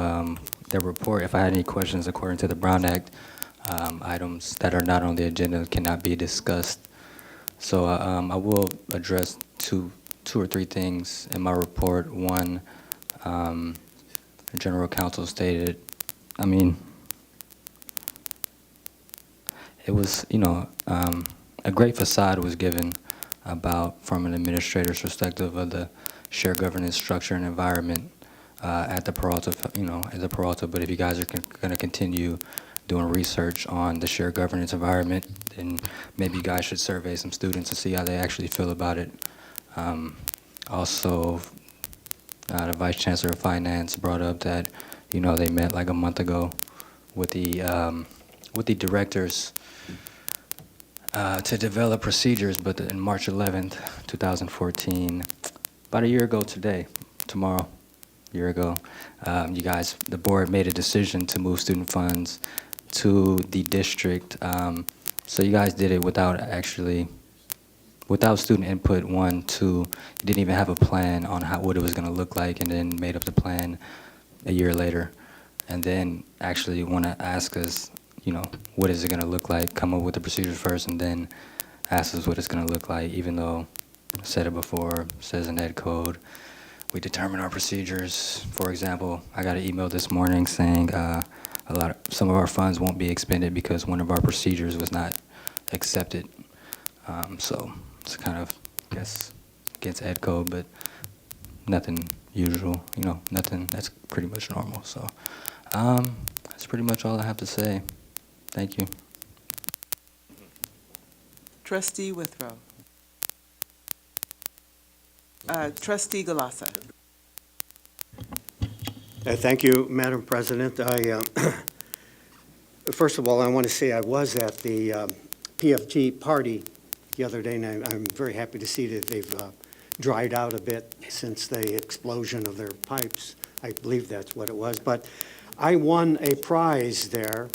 their report. If I had any questions according to the Brown Act, items that are not on the agenda cannot be discussed. So I will address two or three things in my report. One, the General Counsel stated, it was, a great facade was given about, from an administrator's perspective, of the shared governance structure and environment at the Peralta, at the Peralta. But if you guys are going to continue doing research on the shared governance environment, then maybe you guys should survey some students to see how they actually feel about it. Also, the Vice Chancellor of Finance brought up that, they met like a month ago with the directors to develop procedures, but in March 11th, 2014, about a year ago today, tomorrow, a year ago, you guys, the board made a decision to move student funds to the district. So you guys did it without actually without student input, 1, 2, he didn't even have a plan on what it was going to look like, and then made up the plan a year later, and then actually want to ask us, what is it going to look like, come up with the procedures first, and then ask us what it's going to look like, even though, I said it before, says in ed code, we determine our procedures. For example, I got an email this morning saying some of our funds won't be expended because one of our procedures was not accepted. So it's kind of, I guess, against ed code, but nothing usual, nothing that's pretty much normal. So that's pretty much all I have to say. Thank you. Trustee Withrow. Trustee Galassa. Thank you, Madam President. First of all, I want to say I was at the PFG party the other day, and I'm very happy to see that they've dried out a bit since the explosion of their pipes. I believe that's what it was. But I won a prize there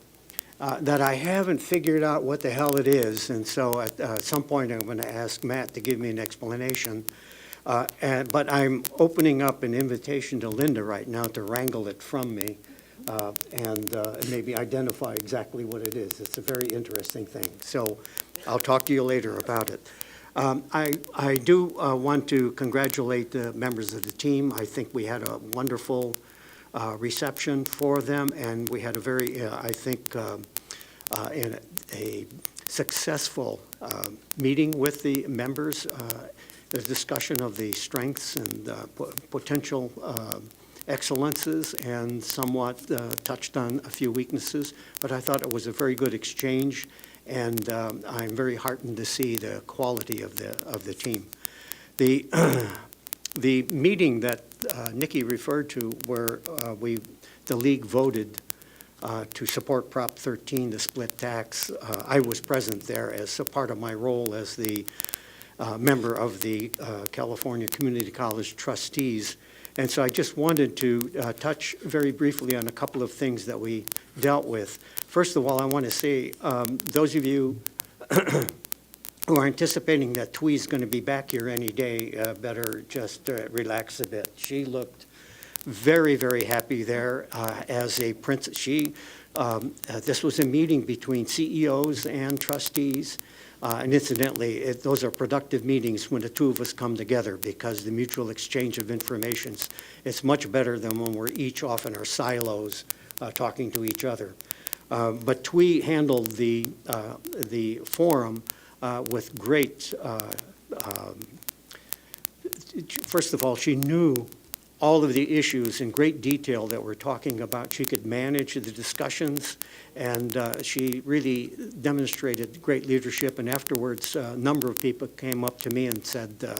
that I haven't figured out what the hell it is, and so at some point I'm going to ask Matt to give me an explanation. But I'm opening up an invitation to Linda right now to wrangle it from me and maybe identify exactly what it is. It's a very interesting thing. So I'll talk to you later about it. I do want to congratulate the members of the team. I think we had a wonderful reception for them, and we had a very, I think, a successful meeting with the members. The discussion of the strengths and potential excellences, and somewhat touched on a few weaknesses, but I thought it was a very good exchange, and I'm very heartened to see the quality of the team. The meeting that Nikki referred to, where the league voted to support Prop 13, the split tax, I was present there as a part of my role as the member of the California Community College Trustees. And so I just wanted to touch very briefly on a couple of things that we dealt with. First of all, I want to say, those of you who are anticipating that Twee's going to be back here any day, better just relax a bit. She looked very, very happy there as a princess. This was a meeting between CEOs and trustees. And incidentally, those are productive meetings when the two of us come together, because the mutual exchange of information, it's much better than when we're each off in our silos talking to each other. But Twee handled the forum with great, first of all, she knew all of the issues in great detail that we're talking about. She could manage the discussions, and she really demonstrated great leadership. And afterwards, a number of people came up to me and said,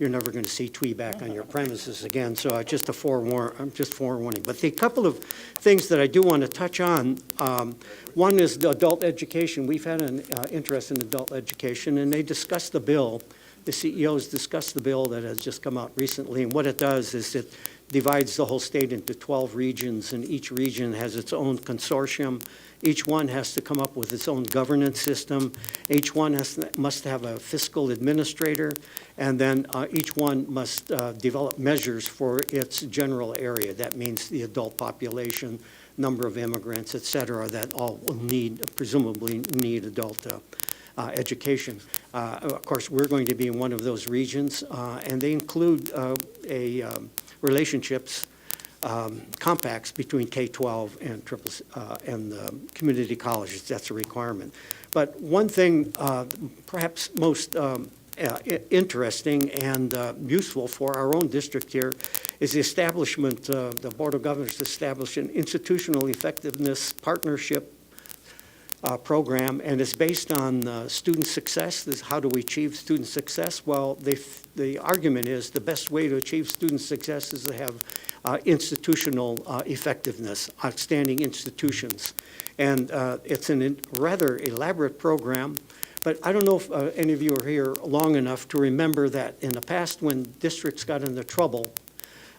you're never going to see Twee back on your premises again. So just a forewarning. But the couple of things that I do want to touch on, one is the adult education. We've had an interest in adult education, and they discussed the bill. The CEOs discussed the bill that has just come out recently, and what it does is it divides the whole state into 12 regions, and each region has its own consortium. Each one has to come up with its own governance system. Each one must have a fiscal administrator, and then each one must develop measures for its general area. That means the adult population, number of immigrants, et cetera, that all will presumably need adult education. Of course, we're going to be in one of those regions, and they include relationships, compacts between K-12 and community colleges. That's a requirement. But one thing perhaps most interesting and useful for our own district here is the establishment, the Board of Governors established an institutional effectiveness partnership program, and it's based on student success. How do we achieve student success? Well, the argument is the best way to achieve student success is to have institutional effectiveness, outstanding institutions. And it's a rather elaborate program, but I don't know if any of you are here long enough to remember that in the past, when districts got into trouble,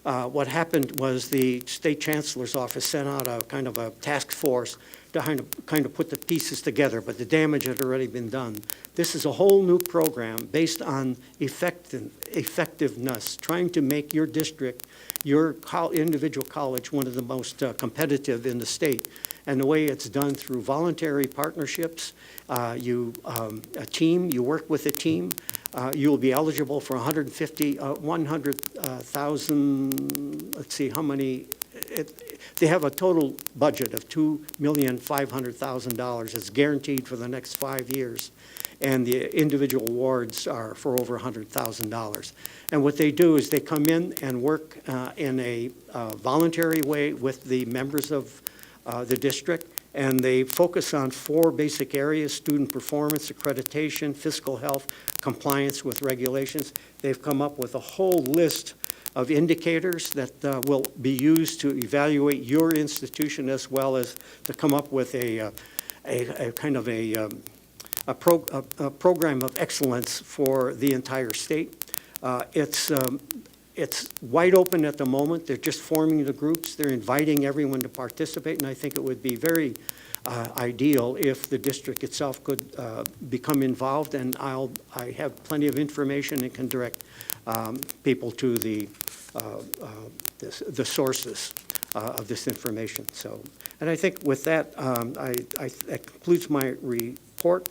what happened was the state chancellor's office sent out a kind of a task force kind of put the pieces together, but the damage had already been done. This is a whole new program based on effectiveness, trying to make your district, your individual college, one of the most competitive in the state. And the way it's done through voluntary partnerships, a team, you work with a team, you'll be eligible for 100,000, let's see how many, they have a total budget of $2,500,000. It's guaranteed for the next 5 years. And the individual awards are for over $100,000. And what they do is they come in and work in a voluntary way with the members of the district, and they focus on 4 basic areas: student performance, accreditation, fiscal health, compliance with regulations. They've come up with a whole list of indicators that will be used to evaluate your institution, as well as to come up with a kind of a program of excellence for the entire state. It's wide open at the moment. They're just forming the groups. They're inviting everyone to participate, and I think it would be very ideal if the district itself could become involved, and I have plenty of information and can direct people to the sources of this information. So, and I think with that, that concludes my report.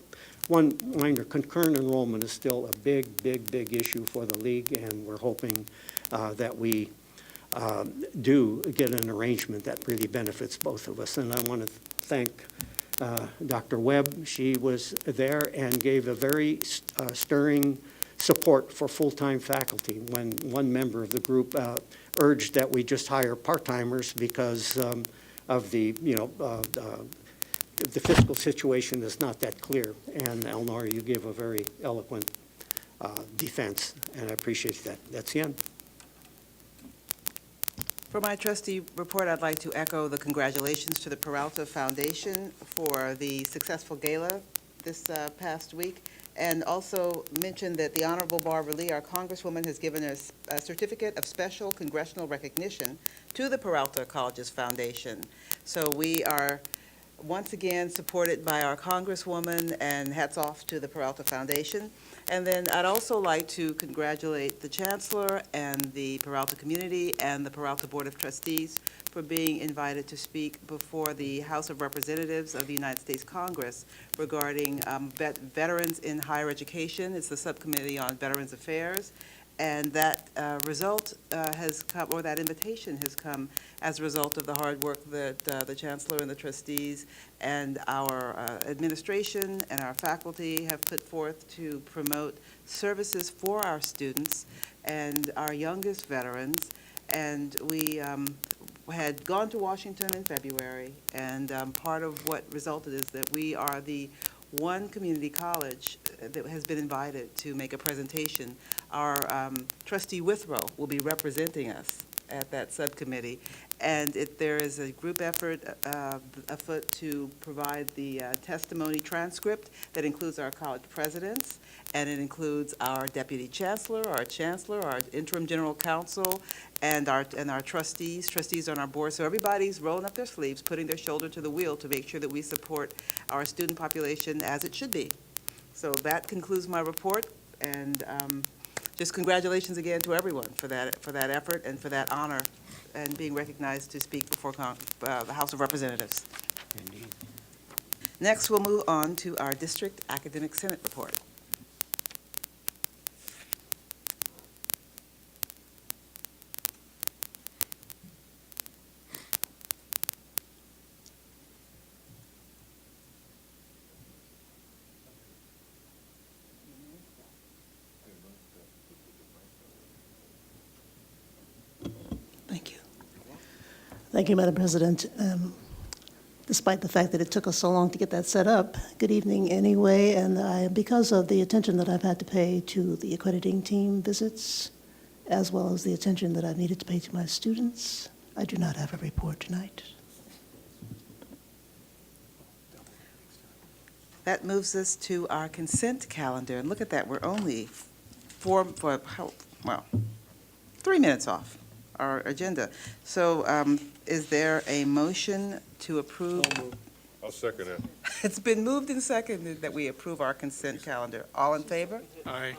One minor, concurrent enrollment is still a big issue for the league, and we're hoping that we do get an arrangement that really benefits both of us. And I want to thank Dr. Webb. She was there and gave a very stirring support for full-time faculty when one member of the group urged that we just hire part-timers because of the fiscal situation is not that clear. And Eleanor, you gave a very eloquent defense, and I appreciate that. That's the end. For my trustee report, I'd like to echo the congratulations to the Peralta Foundation for the successful gala this past week, and also mention that the Honorable Barbara Lee, our Congresswoman, has given us a certificate of special congressional recognition to the Peralta Colleges Foundation. So we are once again supported by our Congresswoman, and hats off to the Peralta Foundation. And then I'd also like to congratulate the Chancellor and the Peralta community and the Peralta Board of Trustees for being invited to speak before the House of Representatives of the United States Congress regarding veterans in higher education. It's the Subcommittee on Veterans Affairs. And that result has come, or that invitation has come as a result of the hard work that the Chancellor and the trustees and our administration and our faculty have put forth to promote services for our students and our youngest veterans. And we had gone to Washington in February, and part of what resulted is that we are the one community college that has been invited to make a presentation. Our trustee Withrow will be representing us at that subcommittee, and there is a group effort afoot to provide the testimony transcript that includes our college presidents, and it includes our deputy chancellor, our interim general counsel, and our trustees on our board. So everybody's rolling up their sleeves, putting their shoulder to the wheel to make sure that we support our student population as it should be. So that concludes my report, and just congratulations again to everyone for that effort and for that honor and being recognized to speak before the House of Representatives. Indeed. Next, we'll move on to our District Academic Senate report. Thank you. Thank you, Madam President. Despite the fact that it took us so long to get that set up, good evening anyway, and because of the attention that I've had to pay to the accrediting team visits, as well as the attention that I've needed to pay to my students, I do not have a report tonight. That moves us to our consent calendar, and look at that, we're only 3 minutes off our agenda. So is there a motion to approve? I'll second that. It's been moved and seconded that we approve our consent calendar. All in favor? Aye.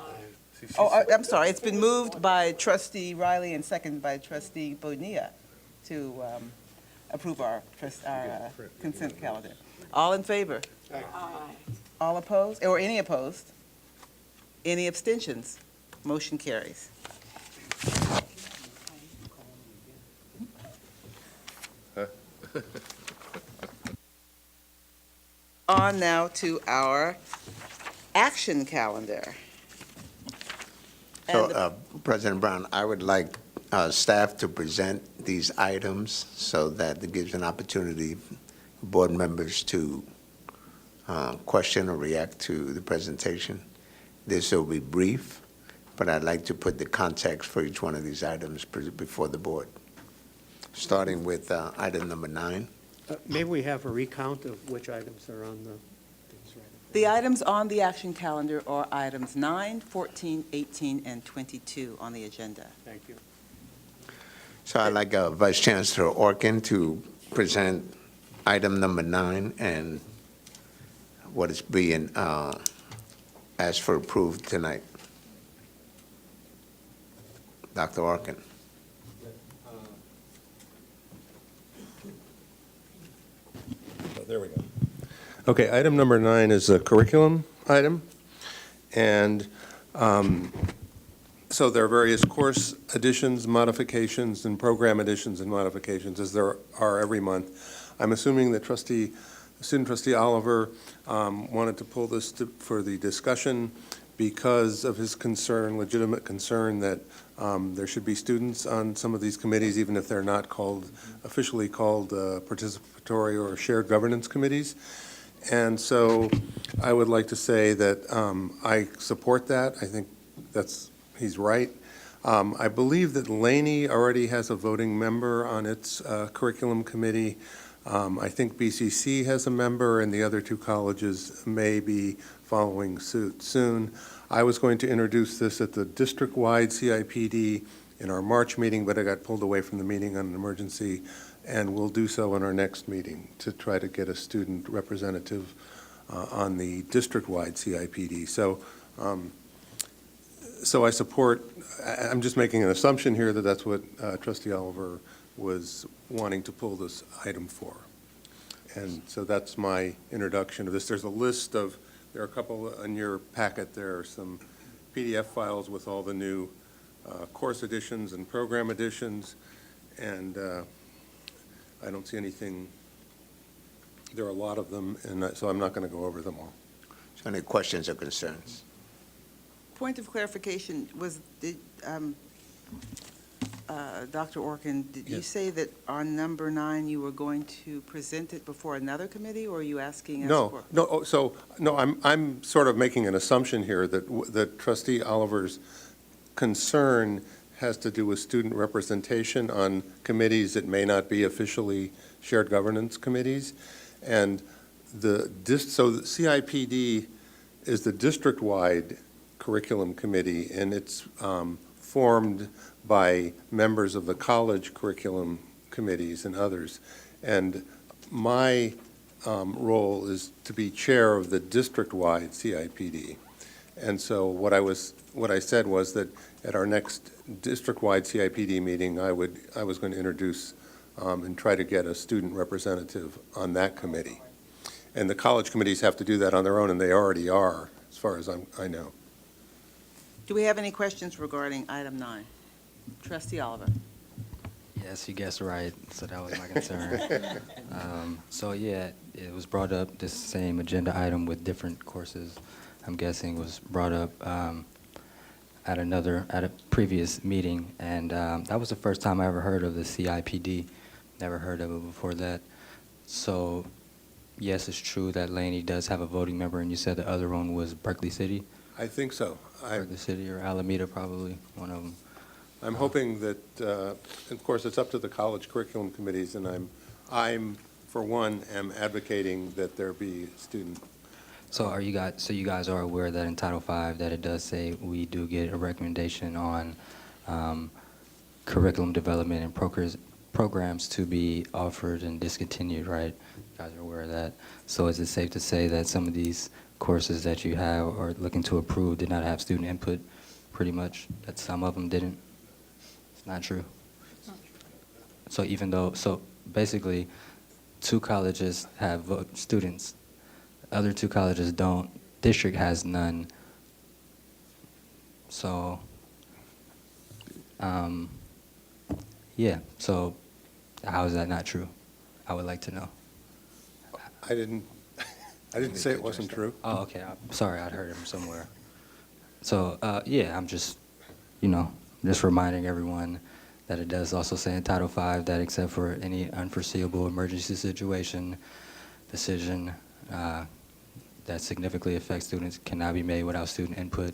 Oh, I'm sorry, it's been moved by trustee Riley and seconded by trustee Bonilla to approve our consent calendar. All in favor? Aye. All opposed, or any opposed? Any abstentions? Motion carries. On now to our action calendar. And the- So, President Brown, I would like staff to present these items so that it gives an opportunity for board members to question or react to the presentation. This will be brief, but I'd like to put the context for each one of these items before the board. Starting with item number 9. Maybe we have a recount of which items are on the things right. The items on the action calendar are items 9, 14, 18, and 22 on the agenda. Thank you. So I'd like Vice Chancellor Orkin to present item number 9 and what is being asked for approved tonight. Dr. Orkin. There we go. Okay, item number 9 is a curriculum item. And so there are various course additions, modifications, and program additions and modifications, as there are every month. I'm assuming that Student Trustee Oliver wanted to pull this for the discussion because of his concern, legitimate concern, that there should be students on some of these committees, even if they're not officially called participatory or shared governance committees. And so I would like to say that I support that. I think he's right. I believe that Laney already has a voting member on its curriculum committee. I think BCC has a member, and the other two colleges may be following suit soon. I was going to introduce this at the district-wide CIPD in our March meeting, but I got pulled away from the meeting on an emergency, and we'll do so in our next meeting to try to get a student representative on the district-wide CIPD. So I support, I'm just making an assumption here that that's what Trustee Oliver was wanting to pull this item for. And so that's my introduction to this. There's a list of, there are a couple in your packet, there are some PDF files with all the new course additions and program additions, and I don't see anything, there are a lot of them, and so I'm not going to go over them all. So any questions or concerns? Point of clarification, Dr. Orkin, did you Yes. say that on number 9 you were going to present it before another committee, or are you asking us for? No, I'm sort of making an assumption here that Trustee Oliver's concern has to do with student representation on committees that may not be officially shared governance committees. And so the CIPD is the district-wide curriculum committee, and it's formed by members of the college curriculum committees and others. And my role is to be chair of the district-wide CIPD. And so what I said was that at our next district-wide CIPD meeting, I was going to introduce and try to get a student representative on that committee. And the college committees have to do that on their own, and they already are, as far as I know. Do we have any questions regarding item 9? Trustee Oliver. Yes, you guessed right, so that was my concern. So yeah, it was brought up, this same agenda item with different courses, I'm guessing was brought up at a previous meeting, and that was the first time I ever heard of the CIPD. Never heard of it before that. So yes, it's true that Laney does have a voting member, and you said the other one was Berkeley City? I think so. Berkeley City or Alameda, probably, one of them. I'm hoping that, of course, it's up to the college curriculum committees, and I'm for one, am advocating that there be student. So you guys are aware that in Title V that it does say we do get a recommendation on curriculum development and programs to be offered and discontinued, right? You guys are aware of that. So is it safe to say that some of these courses that you have or looking to approve did not have student input, pretty much, that some of them didn't? It's not true? So even though, so basically, 2 colleges have students, other 2 colleges don't, district has none. So, yeah, so how is that not true? I would like to know. I didn't say it wasn't true. Oh, okay, I'm sorry, I'd heard him somewhere. So, yeah, I'm just, just reminding everyone that it does also say in Title V that except for any unforeseeable emergency situation, decision that significantly affects students cannot be made without student input.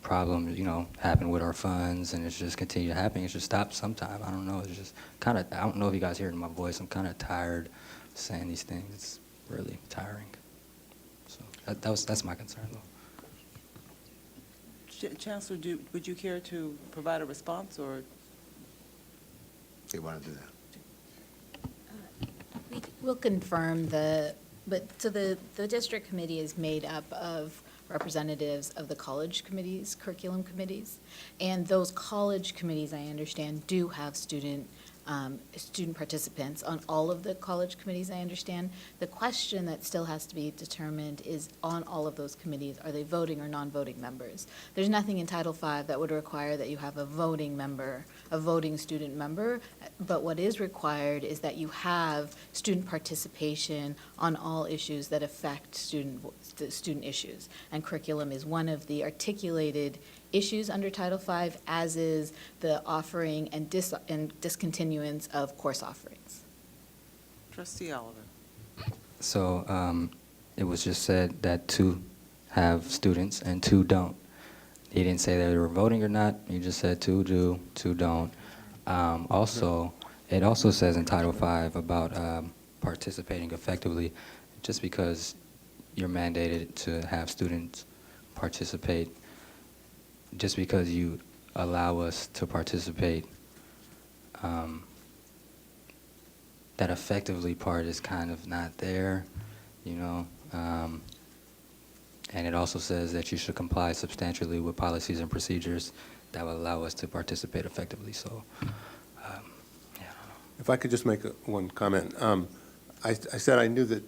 Problems, happen with our funds, and it's just continue to happen. It should stop sometime. I don't know. It's just kind of, I don't know if you guys hear it in my voice. I'm kind of tired of saying these things. It's really tiring. So that's my concern, though. Chancellor, would you care to provide a response, or? They want to do that. We'll confirm so the district committee is made up of representatives of the college committees, curriculum committees, and those college committees, I understand, do have student participants on all of the college committees, I understand. The question that still has to be determined is on all of those committees, are they voting or non-voting members? There's nothing in Title V that would require that you have a voting member, a voting student member, but what is required is that you have student participation on all issues that affect student issues. And curriculum is one of the articulated issues under Title V, as is the offering and discontinuance of course offerings. Trustee Oliver. So it was just said that 2 have students and 2 don't. He didn't say that they were voting or not. He just said 2 do, 2 don't. Also, it also says in Title V about participating effectively. Just because you're mandated to have students participate, just because you allow us to participate, that effectively part is kind of not there, and it also says that you should comply substantially with policies and procedures that will allow us to participate effectively. So, If I could just make one comment. I said I knew that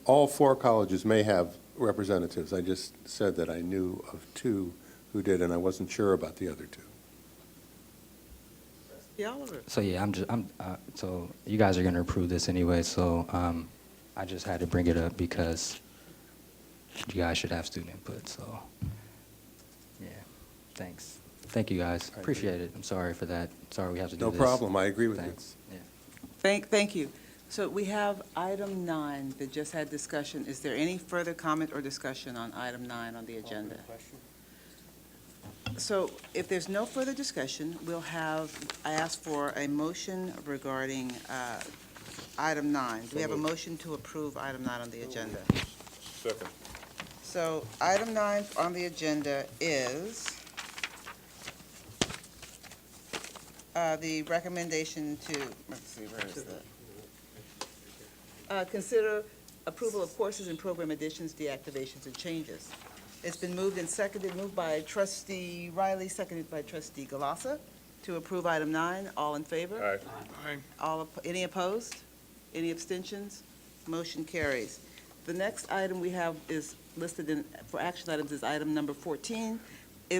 all 4 colleges may have representatives. I just said that I knew of 2 who did, and I wasn't sure about the other 2. Trustee Oliver. so yeah, so you guys are going to approve this anyway. So I just had to bring it up because you guys should have student input. So yeah, thanks. Thank you guys. Appreciate it. I'm sorry for that. Sorry we have to do No this. problem. I agree with you. Thanks. Yeah. Thank you. So we have item 9 that just had discussion. Is there any further comment or discussion on item 9 on the agenda? So if there's no further discussion, I ask for a motion regarding item 9. Do we have a motion to approve item 9 on the agenda? Second. So item 9 on the agenda is the recommendation to, let's see, where is that? Consider approval of courses and program additions, deactivations, and changes. It's been moved and seconded, moved by Trustee Riley, seconded by Trustee Galassa, to approve item 9. All in favor? Aye. Any opposed? Any abstentions? Motion carries. The next item we have is listed for action items is item number 14.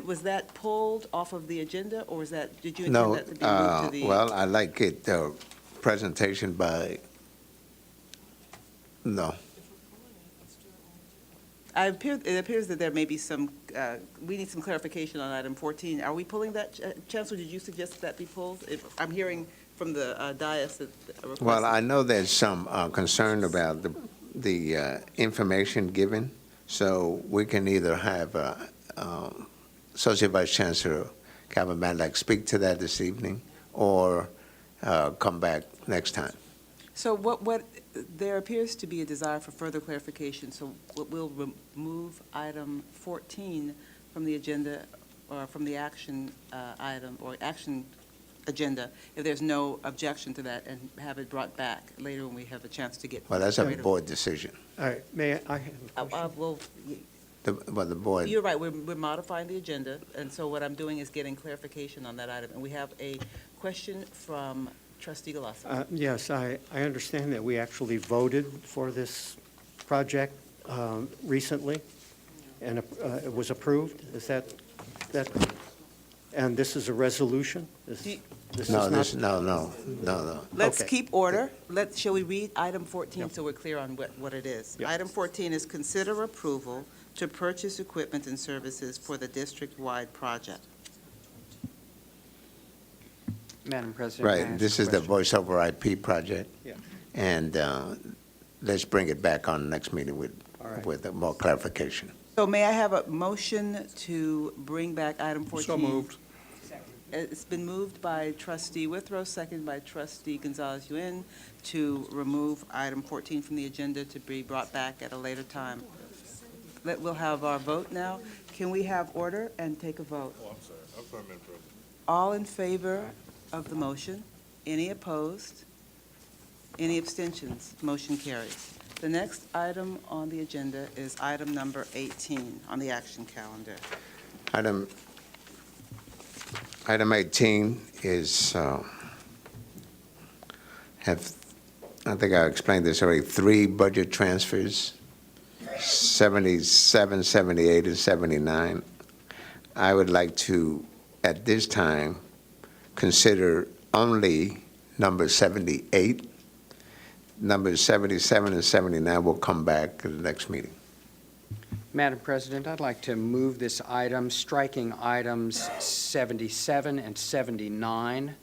Was that pulled off of the agenda, or did you intend that to be moved to the? Well, I like it, presentation by, no. It appears that there may be we need some clarification on item 14. Are we pulling that? Chancellor, did you suggest that be pulled? I'm hearing from the dais that a request. Well, I know there's some concern about the information given, so we can either have Associate Vice Chancellor Calvin Matlack speak to that this evening, or come back next time. So there appears to be a desire for further clarification, so we'll remove item 14 from the agenda, or from the action item, or action agenda, if there's no objection to that, and have it brought back later when we have a chance to get. Well, that's a board decision. All right, may I have a question? Well, The board, you're right, we're modifying the agenda, and so what I'm doing is getting clarification on that item. And we have a question from trustee Galassa. Yes, I understand that we actually voted for this project recently, and it was approved. Is that, and this is a resolution? This is not- no. Let's Okay. keep order. Shall we read item 14 so we're clear on what it is? Yep. Item 14 is consider approval to purchase equipment and services for the district-wide project. Madam President. may I Right, ask this a is the question? voice over IP project. Yeah. And let's bring it back on the next meeting All right. with more clarification. So may I have a motion to bring back item 14? So moved. It's been moved by trustee Withrow, seconded by trustee Gonzalez-Yuen, to remove item 14 from the agenda to be brought back at a later time. We'll have our vote now. Can we have order and take a vote? Oh, I'm sorry. I'm sorry, Madam President. All in favor of the motion? Any opposed? Any abstentions? Motion carries. The next item on the agenda is item number 18 on the action calendar. Item 18 is, I think I explained this already, 3 budget transfers, 77, 78, and 79. I would like to, at this time, consider only number 78. Numbers 77 and 79 will come back at the next meeting. Madam President, I'd like to move this item, striking items 77 and 79,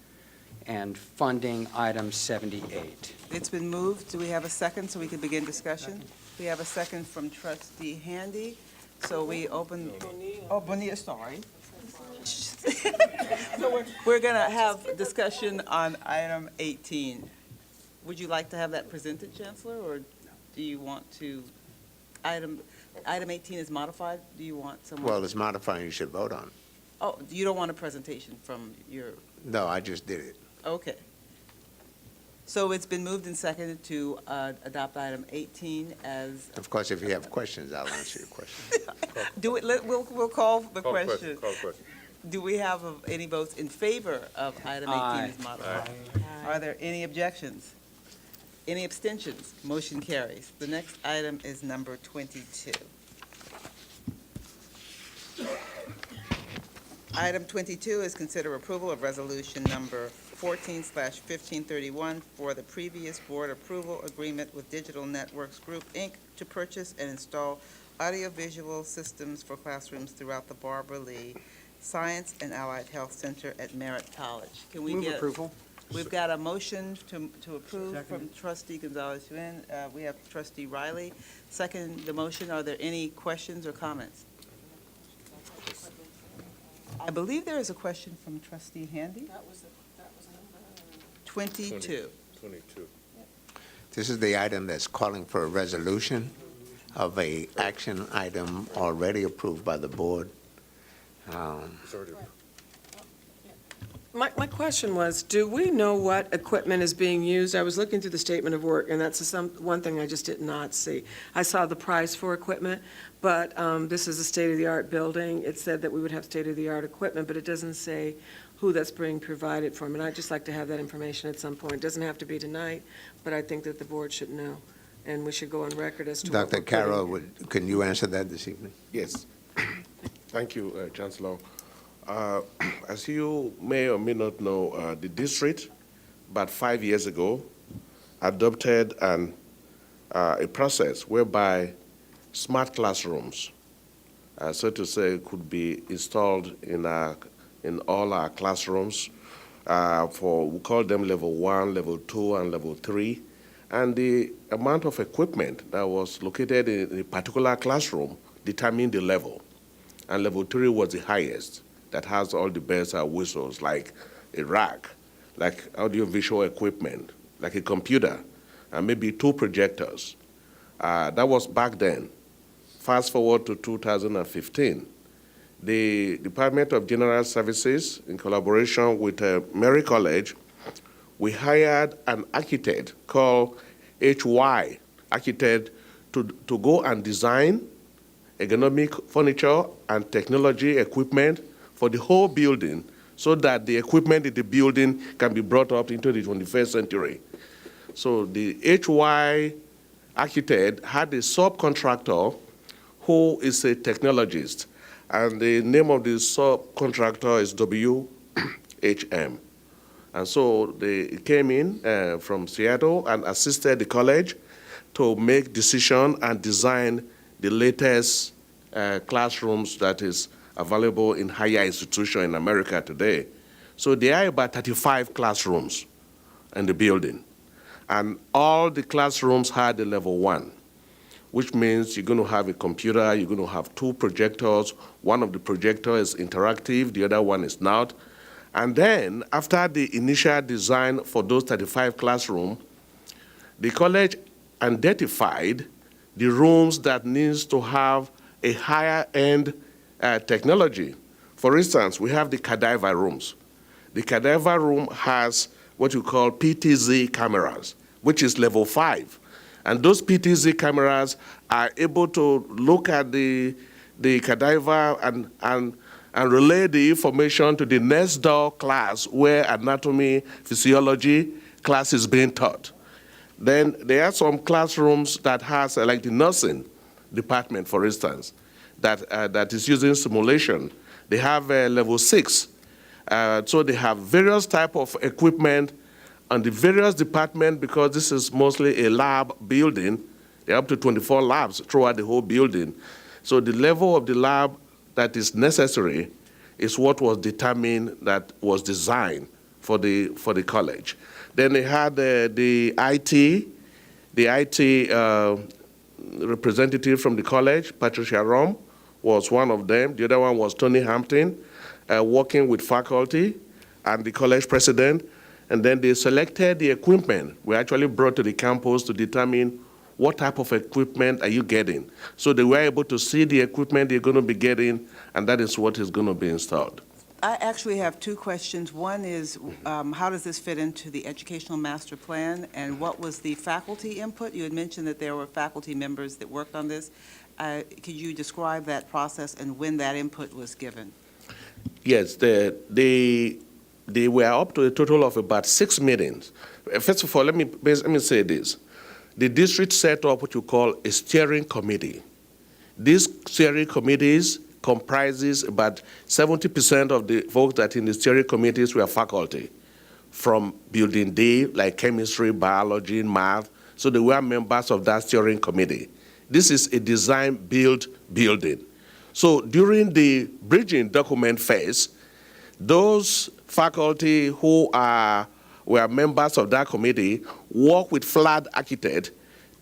and funding item 78. It's been moved. Do we have a second so we can begin discussion? We have a second from trustee Handy. So we open. Oh, Bonilla, sorry. So we're going to have discussion on item 18. Would you like to have that presented, Chancellor, or do you want to, item 18 is modified? Do you want someone? Well, it's modified, you should vote on it. Oh, you don't want a presentation from your, No, I just did it. okay. So it's been moved and seconded to adopt item 18 as, Of course, if you have questions, I'll answer your question. we'll call the Call the question. Call the question. Do we have any votes in favor of item 18 Aye. as modified? Are there any objections? Any abstentions? Motion carries. The next item is number 22. Item 22 is consider approval of resolution number 14/1531 for the previous board approval agreement with Digital Networks Group, Inc. to purchase and install audiovisual systems for classrooms throughout the Barbara Lee Science and Allied Health Center at Merritt College. Can we Move get? approval. We've got a motion to approve from trustee Gonzalez-Yuen. We have trustee Riley. Second the motion. Are there any questions or comments? I believe there is a question from trustee Handy. 22. 22. This is the item that's calling for a resolution of a action item already approved by the board. It's already My question was, do we know what equipment is being used? I was looking through the statement of work, and that's one thing I just did not see. I saw the price for equipment, but this is a state-of-the-art building. It said that we would have state-of-the-art equipment, but it doesn't say who that's being provided from, and I'd just like to have that information at some point. It doesn't have to be tonight, but I think that the board should know, and we should go on record as to what Dr. we're putting- Carroll, can you answer that this evening? Yes. Thank you, Chancellor. As you may or may not know, the district, about 5 years ago, adopted a process whereby smart classrooms, so to say, could be installed in all our classrooms we call them level 1, level 2, and level 3. And the amount of equipment that was located in a particular classroom determined the level. And level 3 was the highest, that has all the bells and whistles, like a rack, like audiovisual equipment, like a computer, and maybe 2 projectors. That was back then. Fast forward to 2015, the Department of General Services, in collaboration with Mary College, we hired an architect called HY Architect to go and design ergonomic furniture and technology equipment for the whole building so that the equipment in the building can be brought up into the 21st century. So the HY architect had a subcontractor who is a technologist, and the name of the subcontractor is WHM. And so they came in from Seattle and assisted the college to make decision and design the latest classrooms that is available in higher institutions in America today. So there are about 35 classrooms in the building. And all the classrooms had a level 1, which means you're going to have a computer, you're going to have 2 projectors. One of the projectors is interactive, the other one is not. And then, after the initial design for those 35 classrooms, the college identified the rooms that needs to have a higher-end technology. For instance, we have the cadaver rooms. The cadaver room has what you call PTZ cameras, which is level 5. And those PTZ cameras are able to look at the cadaver and relay the information to the next door class where anatomy, physiology class is being taught. Then there are some classrooms that has, like the nursing department, for instance, that is using simulation. They have level 6. So they have various type of equipment on the various departments, because this is mostly a lab building. There are up to 24 labs throughout the whole building. So the level of the lab that is necessary is what was determined, that was designed for the college. Then they had the IT representative from the college, Patricia Rom, was one of them. The other one was Tony Hampton, working with faculty and the college president. And then they selected the equipment we actually brought to the campus to determine what type of equipment are you getting. So they were able to see the equipment they're going to be getting, and that is what is going to be installed. I actually have 2 questions. One is, how does this fit into the educational master plan, and what was the faculty input? You had mentioned that there were faculty members that worked on this. Could you describe that process and when that input was given? Yes, they were up to a total of about 6 meetings. First of all, let me say this. The district set up what you call a steering committee. These steering committees comprises about 70% of the folks that in the steering committees were faculty from building D, like chemistry, biology, math. So they were members of that steering committee. This is a design-build building. So during the bridging document phase, those faculty who were members of that committee work with FLAD Architect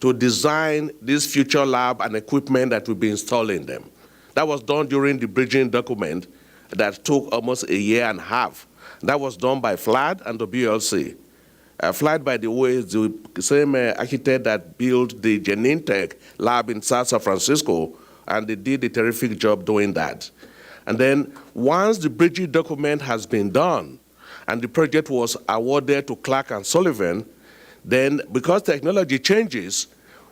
to design this future lab and equipment that will be installed in them. That was done during the bridging document that took almost a year and a half. That was done by FLAD and the BLC. FLAD, by the way, is the same architect that built the Genentech lab in South San Francisco, and they did a terrific job doing that. And then once the bridging document has been done and the project was awarded to Clark and Sullivan, then because technology changes,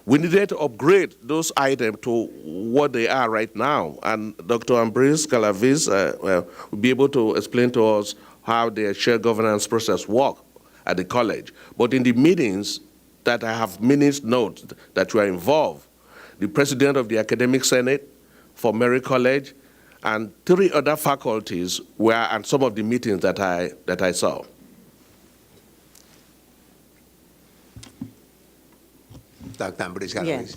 we needed to upgrade those items to what they are right now. And Dr. Ambrose Galavis will be able to explain to us how the shared governance process works at the college. But in the meetings that I have minutes notes that were involved, the president of the academic senate for Mary College and 3 other faculties were at some of the meetings that I saw. Dr. Ambrose Galavis.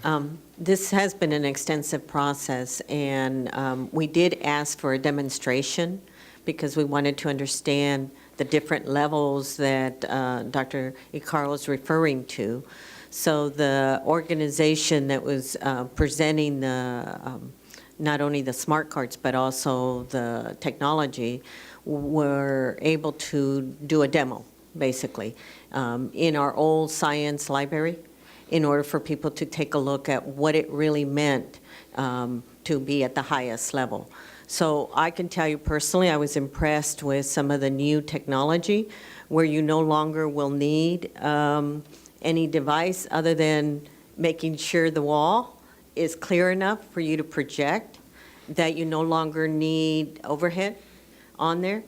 Yes. This has been an extensive process, and we did ask for a demonstration because we wanted to understand the different levels that Dr. Icaro is referring to. So the organization that was presenting the not only the smart cards but also the technology were able to do a demo, basically, in our old science library, in order for people to take a look at what it really meant to be at the highest level. So I can tell you personally, I was impressed with some of the new technology where you no longer will need any device other than making sure the wall is clear enough for you to project, that you no longer need overhead on there,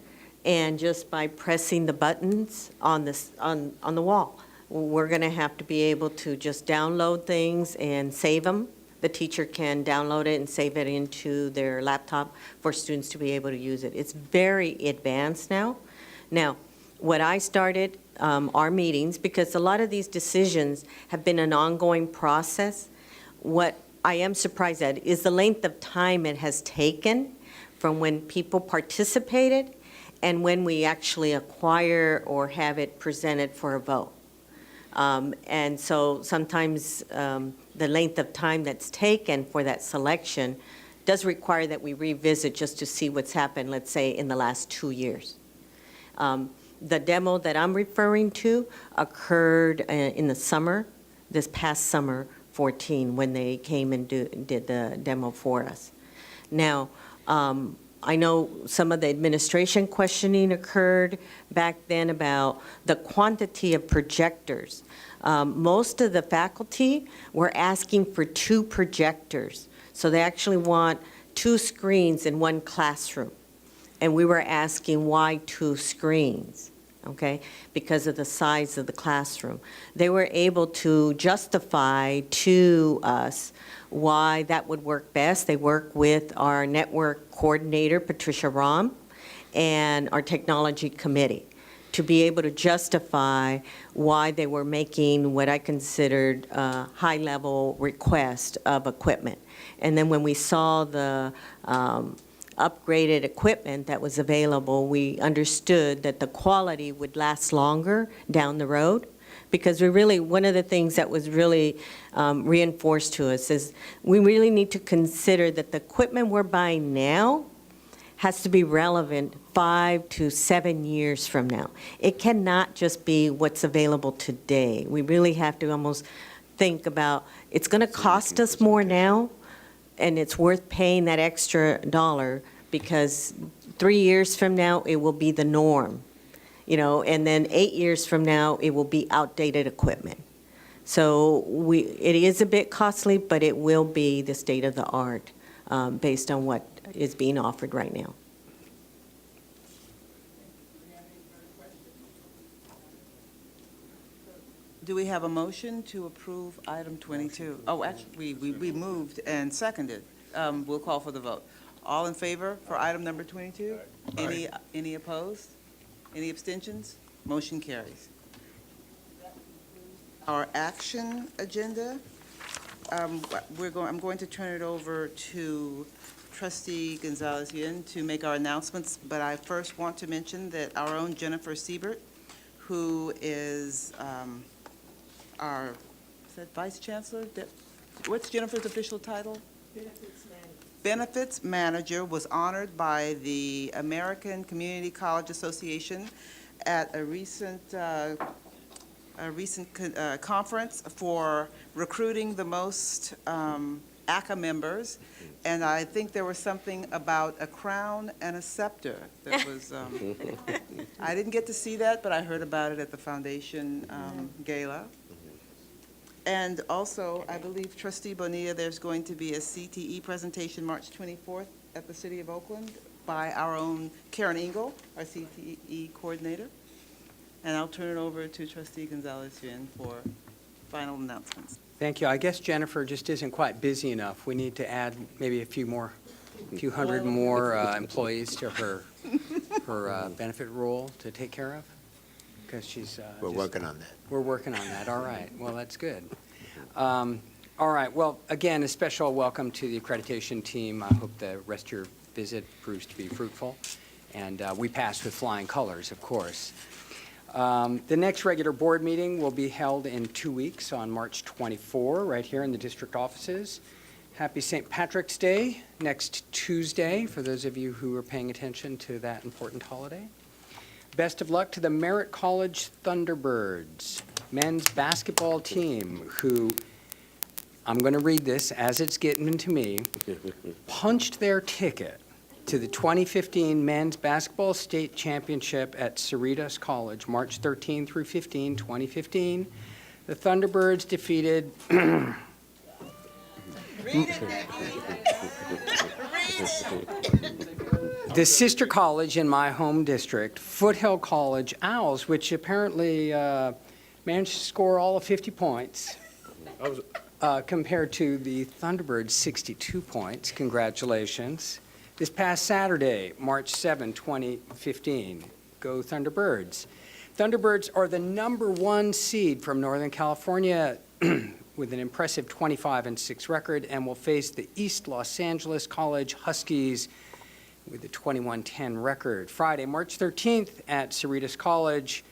and just by pressing the buttons on the wall. We're going to have to be able to just download things and save them. The teacher can download it and save it into their laptop for students to be able to use it. It's very advanced now. Now, what I started our meetings, because a lot of these decisions have been an ongoing process, what I am surprised at is the length of time it has taken from when people participated and when we actually acquire or have it presented for a vote. And so sometimes the length of time that's taken for that selection does require that we revisit just to see what's happened, let's say, in the last 2 years. The demo that I'm referring to occurred in the summer, this past summer 14, when they came and did the demo for us. Now, I know some of the administration questioning occurred back then about the quantity of projectors. Most of the faculty were asking for 2 projectors. So they actually want 2 screens in one classroom. And we were asking why 2 screens, okay, because of the size of the classroom. They were able to justify to us why that would work best. They work with our network coordinator, Patricia Rahm, and our technology committee to be able to justify why they were making what I considered a high-level request of equipment. And then when we saw the upgraded equipment that was available, we understood that the quality would last longer down the road. Because we really, one of the things that was really reinforced to us is we really need to consider that the equipment we're buying now has to be relevant 5 to 7 years from now. It cannot just be what's available today. We really have to almost think about, it's going to cost us more now, and it's worth paying that extra dollar because 3 years from now, it will be the norm. You know, and then 8 years from now, it will be outdated equipment. So it is a bit costly, but it will be the state of the art based on what is being offered right now. Do we have a motion to approve item 22? Oh, actually, we moved and seconded. We'll call for the vote. All in favor for item number 22? Any opposed? Any abstentions? Motion carries. Our action agenda, I'm going to turn it over to Trustee Gonzalez-Yuen to make our announcements, but I first want to mention that our own Jennifer Siebert, who is our, is that Vice Chancellor? What's Jennifer's official title? Benefits Manager, was honored by the American Community College Association at a recent conference for recruiting the most ACA members, and I think there was something about a crown and a scepter that was, I didn't get to see that, but I heard about it at the foundation gala. And also, I believe, Trustee Bonilla, there's going to be a CTE presentation March 24th at the City of Oakland by our own Karen Engel, our CTE coordinator. And I'll turn it over to Trustee Gonzalez-Yuen for final announcements. Thank you. I guess Jennifer just isn't quite busy enough. We need to add maybe a few hundred more employees to her benefit role to take care of. Because she's We're working on that. We're working on that. All right. Well, that's good. All right. Well, again, a special welcome to the accreditation team. I hope the rest of your visit proves to be fruitful. And we passed with flying colors, of course. The next regular board meeting will be held in 2 weeks on March 24, right here in the district offices. Happy St. Patrick's Day next Tuesday, for those of you who are paying attention to that important holiday. Best of luck to the Merritt College Thunderbirds men's basketball team, who, I'm going to read this as it's getting to me, punched their ticket to the 2015 Men's Basketball State Championship at Cerritos College, March 13 through 15, 2015. The Thunderbirds defeated the sister college in my home district, Foothill College Owls, which apparently managed to score all of 50 points. Compared to the Thunderbirds' 62 points. Congratulations. This past Saturday, March 7, 2015, go Thunderbirds. Thunderbirds are the #1 seed from Northern California with an impressive 25-6 record and will face the East Los Angeles College Huskies with a 21-10 record. Friday, March 13th at Cerritos College,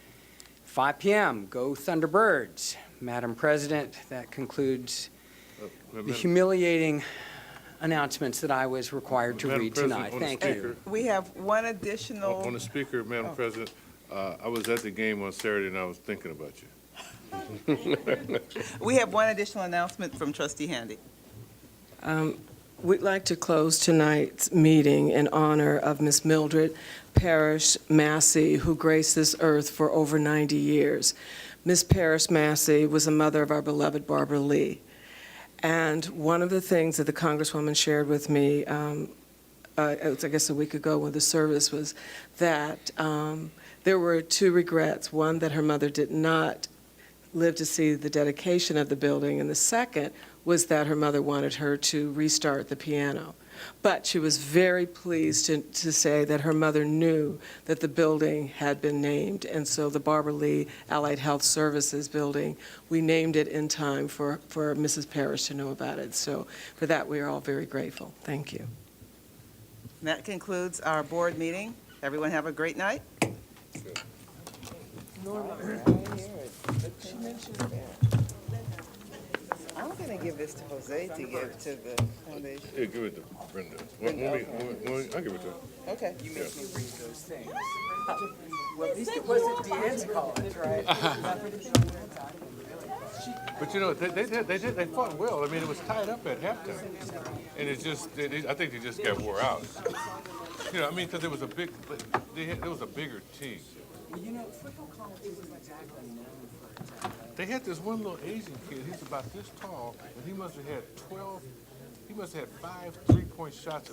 5 p.m., go Thunderbirds. Madam President, that concludes the humiliating announcements that I was required to read tonight. Thank you. We have one additional. On the speaker, Madam President, I was at the game on Saturday and I was thinking about you. We have one additional announcement from Trustee Handy. We'd like to close tonight's meeting in honor of Miss Mildred Parrish Massey, who graced this earth for over 90 years. Miss Parrish Massey was a mother of our beloved Barbara Lee. And one of the things that the Congresswoman shared with me, it was, I guess, a week ago when the service was that there were 2 regrets. One, that her mother did not live to see the dedication of the building, and the second was that her mother wanted her to restart the piano. But she was very pleased to say that her mother knew that the building had been named, and so the Barbara Lee Allied Health Services building, we named it in time for Mrs. Parrish to know about it. So for that, we are all very grateful. Thank you. That concludes our board meeting. Everyone have a great night. I'm going to give this to Jose to give to the foundation. Yeah, give it to Brenda. I'll give it to her. Okay. You make me read those things. Well, at least it wasn't Deanne's college, right? But you know, they fought well. I mean, it was tied up at halftime. And it just, I think they just got wore out. You know, I mean, because there was a bigger team. Well, you know, Foothill College isn't exactly known for its athletic. They had this one little Asian kid, he's about this tall, and he must have had 5 3-point shots